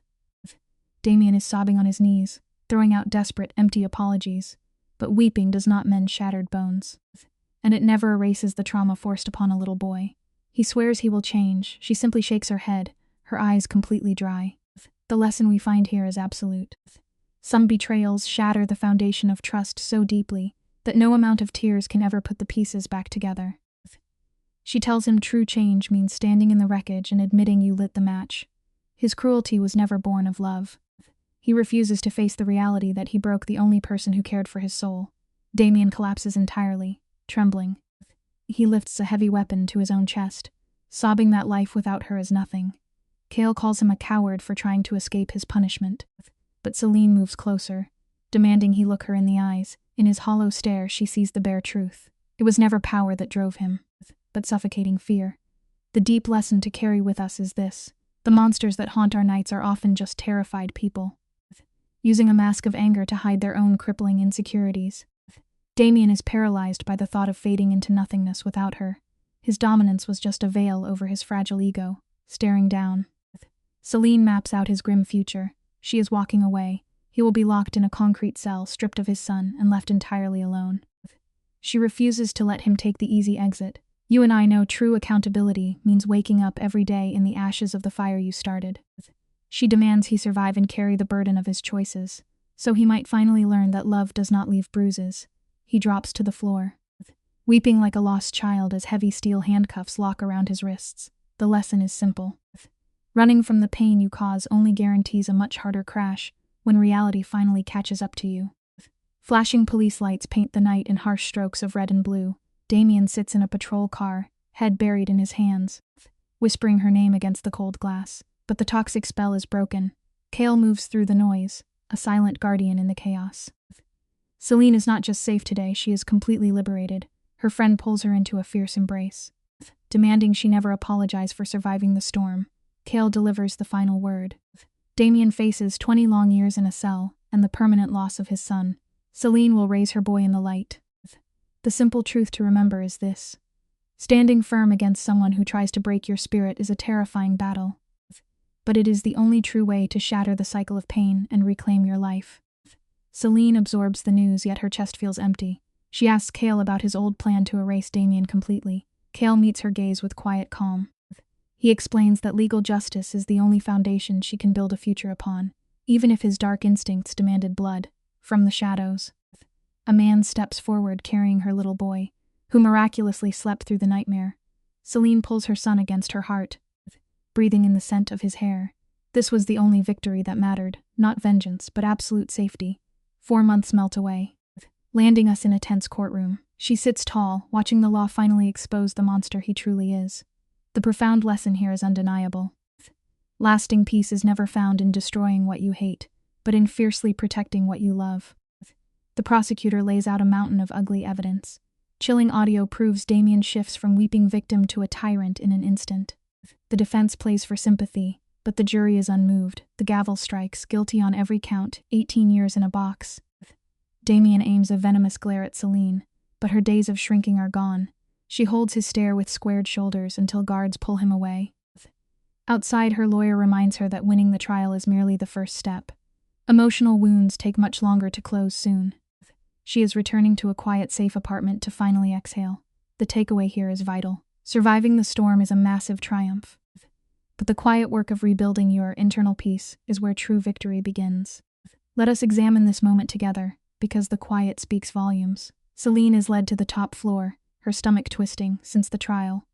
Damien is sobbing on his knees, throwing out desperate, empty apologies, but weeping does not mend shattered bones, and it never erases the trauma forced upon a little boy. He swears he will change. She simply shakes her head, her eyes completely dry. The lesson we find here is absolute. Some betrayals shatter the foundation of trust so deeply that no amount of tears can ever put the pieces back together. She tells him true change means standing in the wreckage and admitting you lit the match. His cruelty was never born of love. He refuses to face the reality that he broke the only person who cared for his soul. Damien collapses entirely, trembling. He lifts a heavy weapon to his own chest, sobbing that life without her is nothing. Kale calls him a coward for trying to escape his punishment, but Celine moves closer, demanding he look her in the eyes. In his hollow stare, she sees the bare truth. It was never power that drove him, but suffocating fear. The deep lesson to carry with us is this: the monsters that haunt our nights are often just terrified people, using a mask of anger to hide their own crippling insecurities. Damien is paralyzed by the thought of fading into nothingness without her. His dominance was just a veil over his fragile ego, staring down. Celine maps out his grim future. She is walking away. He will be locked in a concrete cell, stripped of his son, and left entirely alone. She refuses to let him take the easy exit. You and I know true accountability means waking up every day in the ashes of the fire you started. She demands he survive and carry the burden of his choices, so he might finally learn that love does not leave bruises. He drops to the floor, weeping like a lost child as heavy steel handcuffs lock around his wrists. The lesson is simple. Running from the pain you cause only guarantees a much harder crash when reality finally catches up to you. Flashing police lights paint the night in harsh strokes of red and blue. Damien sits in a patrol car, head buried in his hands, whispering her name against the cold glass. But the toxic spell is broken. Kale moves through the noise, a silent guardian in the chaos. Celine is not just safe today, she is completely liberated. Her friend pulls her into a fierce embrace, demanding she never apologize for surviving the storm. Kale delivers the final word. Damien faces 20 long years in a cell and the permanent loss of his son. Celine will raise her boy in the light. The simple truth to remember is this: standing firm against someone who tries to break your spirit is a terrifying battle, but it is the only true way to shatter the cycle of pain and reclaim your life. Celine absorbs the news, yet her chest feels empty. She asks Kale about his old plan to erase Damien completely. Kale meets her gaze with quiet calm. He explains that legal justice is the only foundation she can build a future upon, even if his dark instincts demanded blood. From the shadows, a man steps forward carrying her little boy, who miraculously slept through the nightmare. Celine pulls her son against her heart, breathing in the scent of his hair. This was the only victory that mattered, not vengeance, but absolute safety. 4 months melt away, landing us in a tense courtroom. She sits tall, watching the law finally expose the monster he truly is. The profound lesson here is undeniable. Lasting peace is never found in destroying what you hate, but in fiercely protecting what you love. The prosecutor lays out a mountain of ugly evidence. Chilling audio proves Damien shifts from weeping victim to a tyrant in an instant. The defense plays for sympathy, but the jury is unmoved. The gavel strikes, guilty on every count, 18 years in a box. Damien aims a venomous glare at Celine, but her days of shrinking are gone. She holds his stare with squared shoulders until guards pull him away. Outside, her lawyer reminds her that winning the trial is merely the first step. Emotional wounds take much longer to close soon. She is returning to a quiet, safe apartment to finally exhale. The takeaway here is vital. Surviving the storm is a massive triumph, but the quiet work of rebuilding your internal peace is where true victory begins. Let us examine this moment together, because the quiet speaks volumes. Celine is led to the top floor, her stomach twisting since the trial.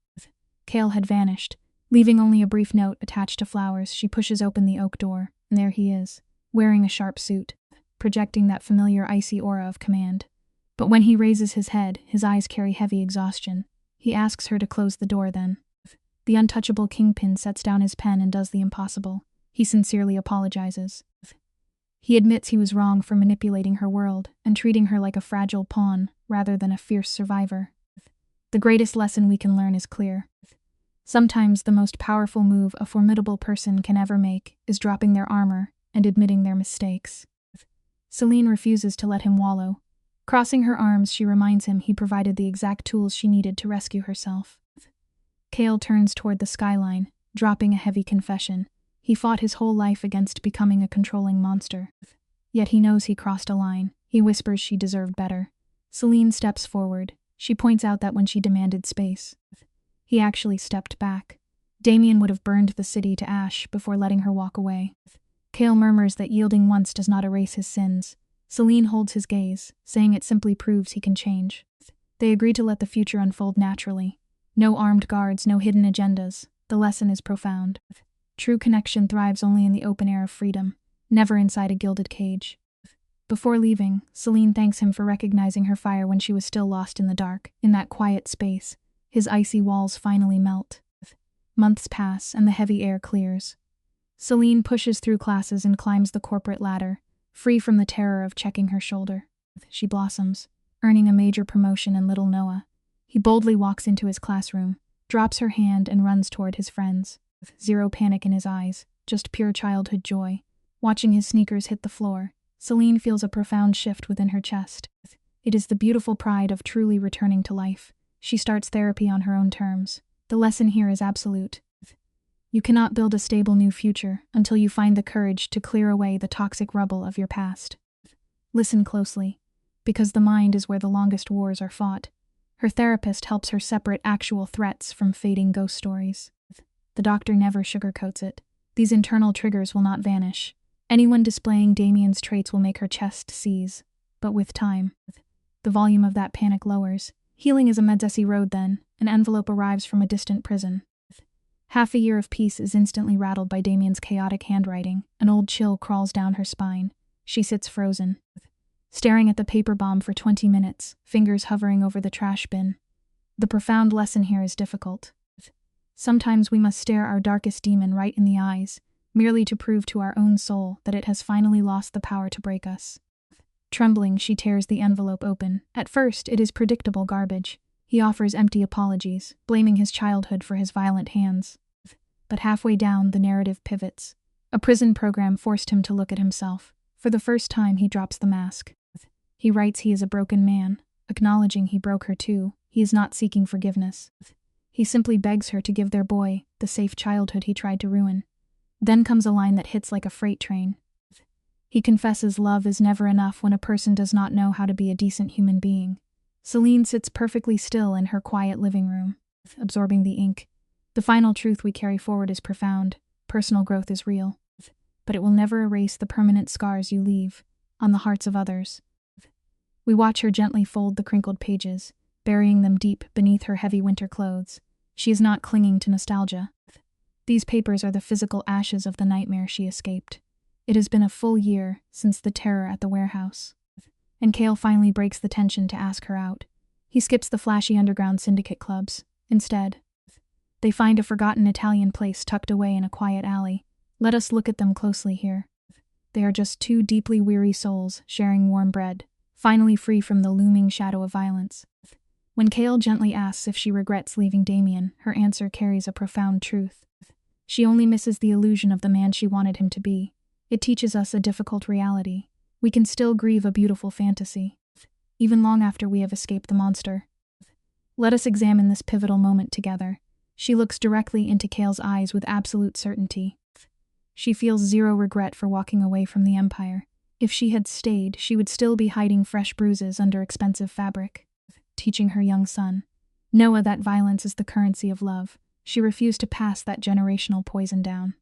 Kale had vanished, leaving only a brief note attached to flowers. She pushes open the oak door, and there he is, wearing a sharp suit, projecting that familiar icy aura of command. But when he raises his head, his eyes carry heavy exhaustion. He asks her to close the door then. The untouchable kingpin sets down his pen and does the impossible. He sincerely apologizes. He admits he was wrong for manipulating her world and treating her like a fragile pawn rather than a fierce survivor. The greatest lesson we can learn is clear. Sometimes the most powerful move a formidable person can ever make is dropping their armor and admitting their mistakes. Celine refuses to let him wallow. Crossing her arms, she reminds him he provided the exact tools she needed to rescue herself. Cale turns toward the skyline, dropping a heavy confession. He fought his whole life against becoming a controlling monster. Yet he knows he crossed a line. He whispers she deserved better. Celine steps forward. She points out that when she demanded space, he actually stepped back. Damien would have burned the city to ash before letting her walk away. Cale murmurs that yielding once does not erase his sins. Celine holds his gaze, saying it simply proves he can change. They agree to let the future unfold naturally. No armed guards, no hidden agendas. The lesson is profound. True connection thrives only in the open air of freedom, never inside a gilded cage. Before leaving, Celine thanks him for recognizing her fire when she was still lost in the dark. In that quiet space, his icy walls finally melt. Months pass and the heavy air clears. Celine pushes through classes and climbs the corporate ladder, free from the terror of checking her shoulder. She blossoms, earning a major promotion in Little Noah. He boldly walks into his classroom, drops her hand and runs toward his friends. Zero panic in his eyes, just pure childhood joy. Watching his sneakers hit the floor, Celine feels a profound shift within her chest. It is the beautiful pride of truly returning to life. She starts therapy on her own terms. The lesson here is absolute. You cannot build a stable new future until you find the courage to clear away the toxic rubble of your past. Listen closely, because the mind is where the longest wars are fought. Her therapist helps her separate actual threats from fading ghost stories. The doctor never sugarcoats it. These internal triggers will not vanish. Anyone displaying Damien's traits will make her chest seize. But with time, the volume of that panic lowers. Healing is a Medsesi road then. An envelope arrives from a distant prison. Half a year of peace is instantly rattled by Damien's chaotic handwriting. An old chill crawls down her spine. She sits frozen, staring at the paper bomb for 20 minutes, fingers hovering over the trash bin. The profound lesson here is difficult. Sometimes we must stare our darkest demon right in the eyes, merely to prove to our own soul that it has finally lost the power to break us. Trembling, she tears the envelope open. At first, it is predictable garbage. He offers empty apologies, blaming his childhood for his violent hands. But halfway down, the narrative pivots. A prison program forced him to look at himself. For the first time, he drops the mask. He writes he is a broken man, acknowledging he broke her too. He is not seeking forgiveness. He simply begs her to give their boy the safe childhood he tried to ruin. Then comes a line that hits like a freight train. He confesses love is never enough when a person does not know how to be a decent human being. Celine sits perfectly still in her quiet living room, absorbing the ink. The final truth we carry forward is profound. Personal growth is real, but it will never erase the permanent scars you leave on the hearts of others. We watch her gently fold the crinkled pages, burying them deep beneath her heavy winter clothes. She is not clinging to nostalgia. These papers are the physical ashes of the nightmare she escaped. It has been a full year since the terror at the warehouse, and Cale finally breaks the tension to ask her out. He skips the flashy underground syndicate clubs. Instead, they find a forgotten Italian place tucked away in a quiet alley. Let us look at them closely here. They are just two deeply weary souls sharing warm bread, finally free from the looming shadow of violence. When Cale gently asks if she regrets leaving Damien, her answer carries a profound truth. She only misses the illusion of the man she wanted him to be. It teaches us a difficult reality. We can still grieve a beautiful fantasy, even long after we have escaped the monster. Let us examine this pivotal moment together. She looks directly into Cale's eyes with absolute certainty. She feels zero regret for walking away from the Empire. If she had stayed, she would still be hiding fresh bruises under expensive fabric, teaching her young son, Noah, that violence is the currency of love. She refused to pass that generational poison down.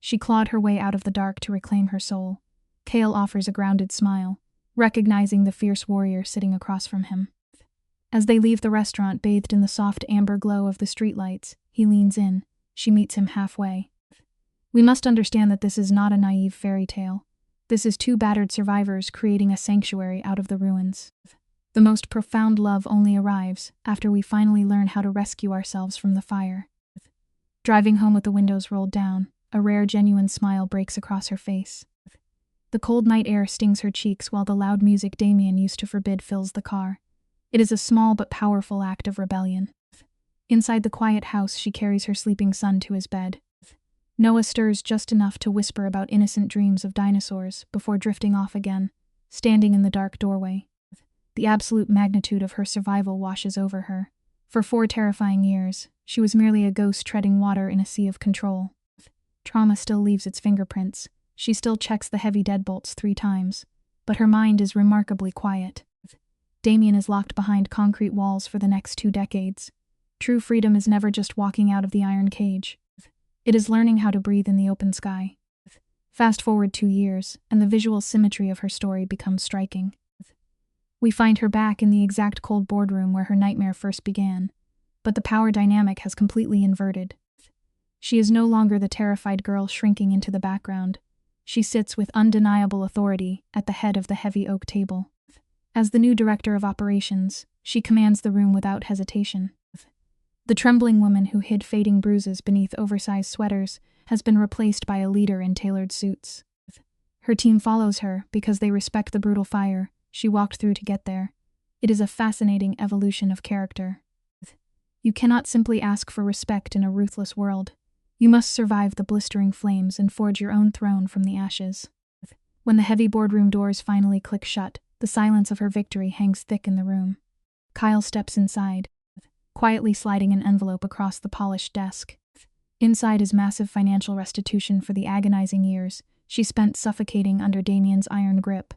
She clawed her way out of the dark to reclaim her soul. Cale offers a grounded smile, recognizing the fierce warrior sitting across from him. As they leave the restaurant bathed in the soft amber glow of the streetlights, he leans in. She meets him halfway. We must understand that this is not a naive fairy tale. This is two battered survivors creating a sanctuary out of the ruins. The most profound love only arrives after we finally learn how to rescue ourselves from the fire. Driving home with the windows rolled down, a rare genuine smile breaks across her face. The cold night air stings her cheeks while the loud music Damien used to forbid fills the car. It is a small but powerful act of rebellion. Inside the quiet house, she carries her sleeping son to his bed. Noah stirs just enough to whisper about innocent dreams of dinosaurs before drifting off again, standing in the dark doorway. The absolute magnitude of her survival washes over her. For 4 terrifying years, she was merely a ghost treading water in a sea of control. Trauma still leaves its fingerprints. She still checks the heavy deadbolts 3 times, but her mind is remarkably quiet. Damien is locked behind concrete walls for the next 2 decades. True freedom is never just walking out of the iron cage. It is learning how to breathe in the open sky. Fast forward 2 years, and the visual symmetry of her story becomes striking. We find her back in the exact cold boardroom where her nightmare first began, but the power dynamic has completely inverted. She is no longer the terrified girl shrinking into the background. She sits with undeniable authority at the head of the heavy oak table. As the new director of operations, she commands the room without hesitation. The trembling woman who hid fading bruises beneath oversized sweaters has been replaced by a leader in tailored suits. Her team follows her because they respect the brutal fire she walked through to get there. It is a fascinating evolution of character. You cannot simply ask for respect in a ruthless world. You must survive the blistering flames and forge your own throne from the ashes. When the heavy boardroom doors finally click shut, the silence of her victory hangs thick in the room. Kyle steps inside, quietly sliding an envelope across the polished desk. Inside is massive financial restitution for the agonizing years she spent suffocating under Damien's iron grip.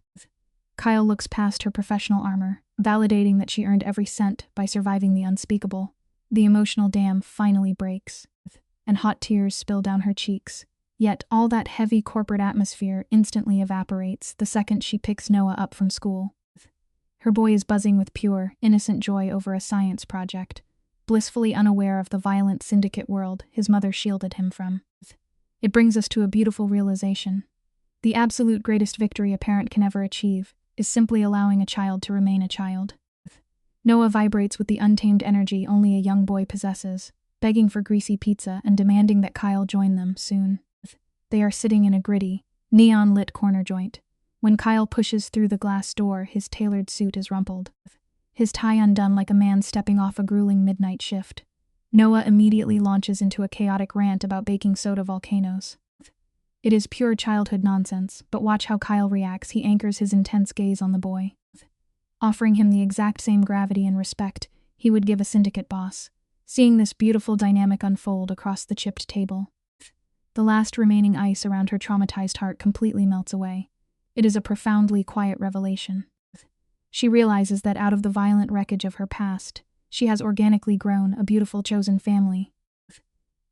Kyle looks past her professional armor, validating that she earned every cent by surviving the unspeakable. The emotional dam finally breaks, and hot tears spill down her cheeks. Yet all that heavy corporate atmosphere instantly evaporates the second she picks Noah up from school. Her boy is buzzing with pure, innocent joy over a science project, blissfully unaware of the violent syndicate world his mother shielded him from. It brings us to a beautiful realization. The absolute greatest victory a parent can ever achieve is simply allowing a child to remain a child. Noah vibrates with the untamed energy only a young boy possesses, begging for greasy pizza and demanding that Kyle join them soon. They are sitting in a gritty, neon-lit corner joint. When Kyle pushes through the glass door, his tailored suit is rumpled, his tie undone like a man stepping off a grueling midnight shift. Noah immediately launches into a chaotic rant about baking soda volcanoes. It is pure childhood nonsense, but watch how Kyle reacts. He anchors his intense gaze on the boy, offering him the exact same gravity and respect he would give a syndicate boss. Seeing this beautiful dynamic unfold across the chipped table, the last remaining ice around her traumatized heart completely melts away. It is a profoundly quiet revelation. She realizes that out of the violent wreckage of her past, she has organically grown a beautiful chosen family.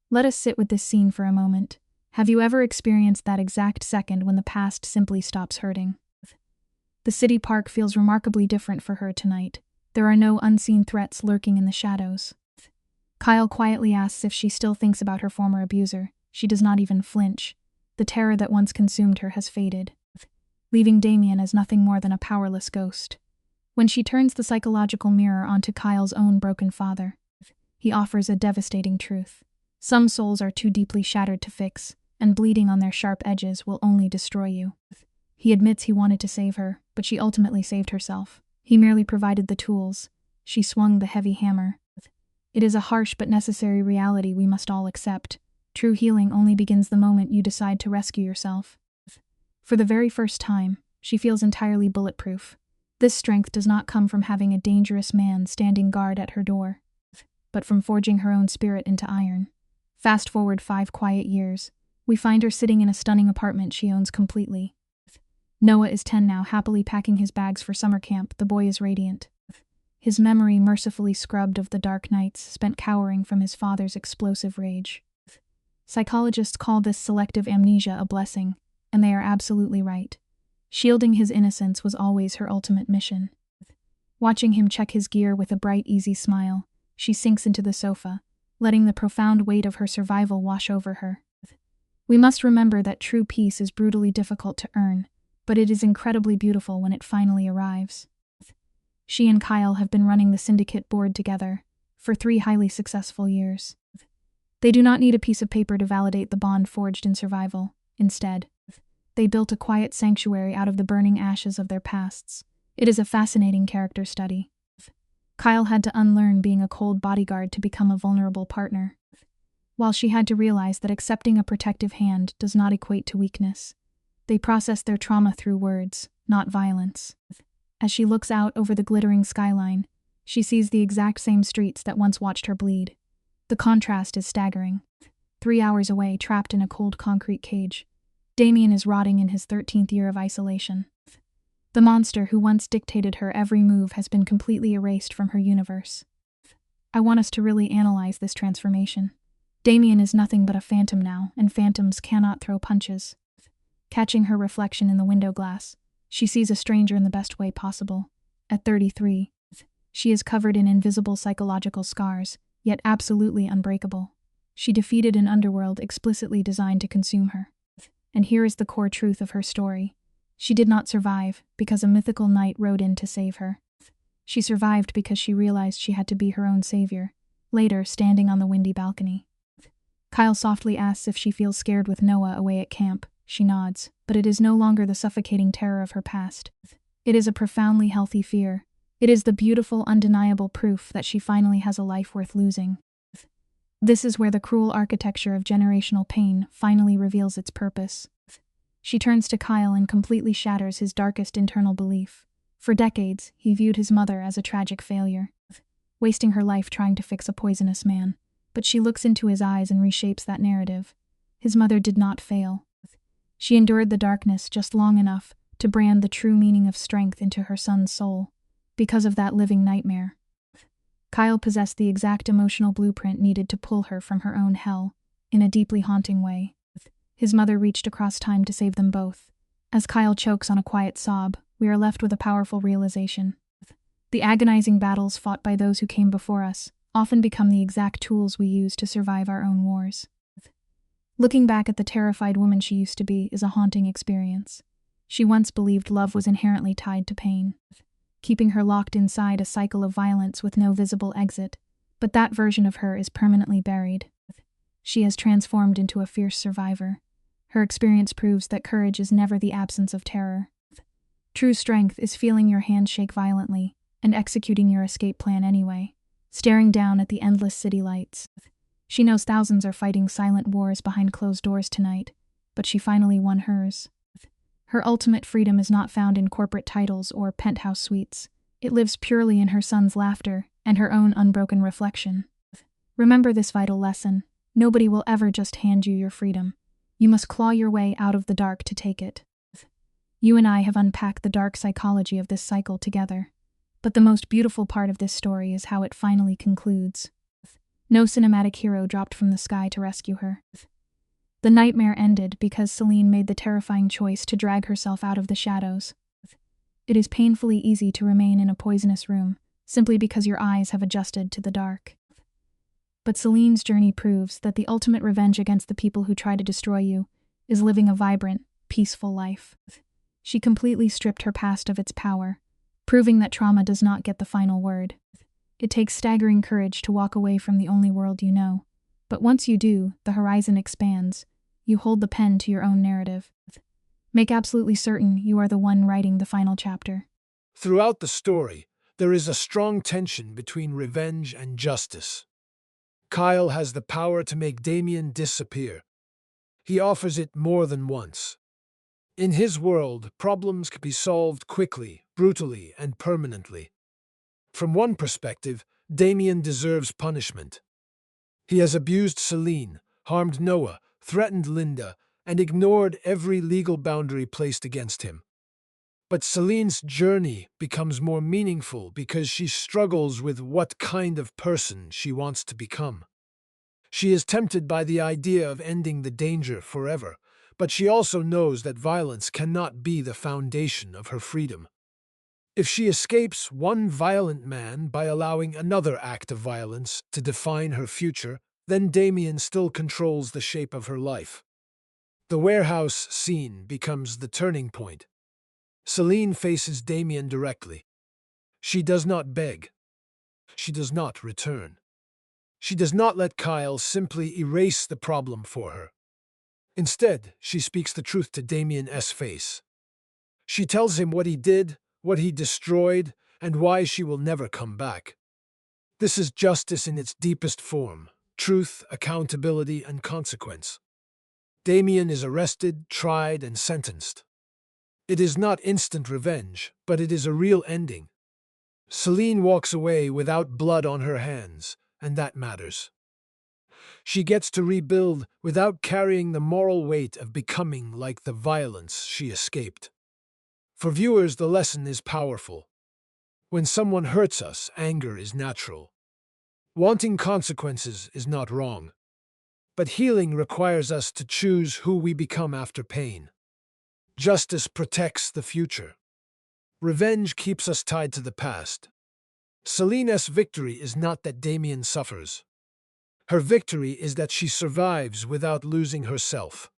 Let us sit with this scene for a moment. Have you ever experienced that exact second when the past simply stops hurting? The city park feels remarkably different for her tonight. There are no unseen threats lurking in the shadows. Kyle quietly asks if she still thinks about her former abuser. She does not even flinch. The terror that once consumed her has faded, leaving Damien as nothing more than a powerless ghost. When she turns the psychological mirror onto Kyle's own broken father, he offers a devastating truth. Some souls are too deeply shattered to fix, and bleeding on their sharp edges will only destroy you. He admits he wanted to save her, but she ultimately saved herself. He merely provided the tools. She swung the heavy hammer. It is a harsh but necessary reality we must all accept. True healing only begins the moment you decide to rescue yourself. For the very first time, she feels entirely bulletproof. This strength does not come from having a dangerous man standing guard at her door, but from forging her own spirit into iron. Fast forward 5 quiet years, we find her sitting in a stunning apartment she owns completely. Noah is 10 now, happily packing his bags for summer camp. The boy is radiant, his memory mercifully scrubbed of the dark nights spent cowering from his father's explosive rage. Psychologists call this selective amnesia a blessing, and they are absolutely right. Shielding his innocence was always her ultimate mission. Watching him check his gear with a bright, easy smile, she sinks into the sofa, letting the profound weight of her survival wash over her. We must remember that true peace is brutally difficult to earn, but it is incredibly beautiful when it finally arrives. She and Kyle have been running the syndicate board together for 3 highly successful years. They do not need a piece of paper to validate the bond forged in survival. Instead, They built a quiet sanctuary out of the burning ashes of their pasts. It is a fascinating character study. Kyle had to unlearn being a cold bodyguard to become a vulnerable partner, while she had to realize that accepting a protective hand does not equate to weakness. They processed their trauma through words, not violence. As she looks out over the glittering skyline, she sees the exact same streets that once watched her bleed. The contrast is staggering. 3 hours away, trapped in a cold concrete cage, Damien is rotting in his 13th year of isolation. The monster who once dictated her every move has been completely erased from her universe. I want us to really analyze this transformation. Damien is nothing but a phantom now, and phantoms cannot throw punches. Catching her reflection in the window glass, she sees a stranger in the best way possible. At 33, she is covered in invisible psychological scars, yet absolutely unbreakable. She defeated an underworld explicitly designed to consume her. And here is the core truth of her story. She did not survive because a mythical knight rode in to save her. She survived because she realized she had to be her own savior, later standing on the windy balcony. Kyle softly asks if she feels scared with Noah away at camp. She nods, but it is no longer the suffocating terror of her past. It is a profoundly healthy fear. It is the beautiful, undeniable proof that she finally has a life worth losing. This is where the cruel architecture of generational pain finally reveals its purpose. She turns to Kyle and completely shatters his darkest internal belief. For decades, he viewed his mother as a tragic failure, wasting her life trying to fix a poisonous man. But she looks into his eyes and reshapes that narrative. His mother did not fail. She endured the darkness just long enough to brand the true meaning of strength into her son's soul. Because of that living nightmare, Kyle possessed the exact emotional blueprint needed to pull her from her own hell, in a deeply haunting way. His mother reached across time to save them both. As Kyle chokes on a quiet sob, we are left with a powerful realization. The agonizing battles fought by those who came before us often become the exact tools we use to survive our own wars. Looking back at the terrified woman she used to be is a haunting experience. She once believed love was inherently tied to pain, keeping her locked inside a cycle of violence with no visible exit. But that version of her is permanently buried. She has transformed into a fierce survivor. Her experience proves that courage is never the absence of terror. True strength is feeling your hand shake violently and executing your escape plan anyway, staring down at the endless city lights. She knows thousands are fighting silent wars behind closed doors tonight, but she finally won hers. Her ultimate freedom is not found in corporate titles or penthouse suites. It lives purely in her son's laughter and her own unbroken reflection. Remember this vital lesson. Nobody will ever just hand you your freedom. You must claw your way out of the dark to take it. You and I have unpacked the dark psychology of this cycle together. But the most beautiful part of this story is how it finally concludes. No cinematic hero dropped from the sky to rescue her. The nightmare ended because Celine made the terrifying choice to drag herself out of the shadows. It is painfully easy to remain in a poisonous room, simply because your eyes have adjusted to the dark. But Celine's journey proves that the ultimate revenge against the people who try to destroy you is living a vibrant, peaceful life. She completely stripped her past of its power, proving that trauma does not get the final word. It takes staggering courage to walk away from the only world you know. But once you do, the horizon expands. You hold the pen to your own narrative. Make absolutely certain you are the one writing the final chapter. Throughout the story, there is a strong tension between revenge and justice. Kyle has the power to make Damien disappear. He offers it more than once. In his world, problems can be solved quickly, brutally, and permanently. From one perspective, Damien deserves punishment. He has abused Celine, harmed Noah, threatened Linda, and ignored every legal boundary placed against him. But Celine's journey becomes more meaningful because she struggles with what kind of person she wants to become. She is tempted by the idea of ending the danger forever, but she also knows that violence cannot be the foundation of her freedom. If she escapes one violent man by allowing another act of violence to define her future, then Damien still controls the shape of her life. The warehouse scene becomes the turning point. Celine faces Damien directly. She does not beg. She does not return. She does not let Kyle simply erase the problem for her. Instead, she speaks the truth to Damien's face. She tells him what he did, what he destroyed, and why she will never come back. This is justice in its deepest form: truth, accountability, and consequence. Damien is arrested, tried, and sentenced. It is not instant revenge, but it is a real ending. Celine walks away without blood on her hands, and that matters. She gets to rebuild without carrying the moral weight of becoming like the violence she escaped. For viewers, the lesson is powerful. When someone hurts us, anger is natural. Wanting consequences is not wrong. But healing requires us to choose who we become after pain. Justice protects the future. Revenge keeps us tied to the past. Celine's victory is not that Damien suffers. Her victory is that she survives without losing herself.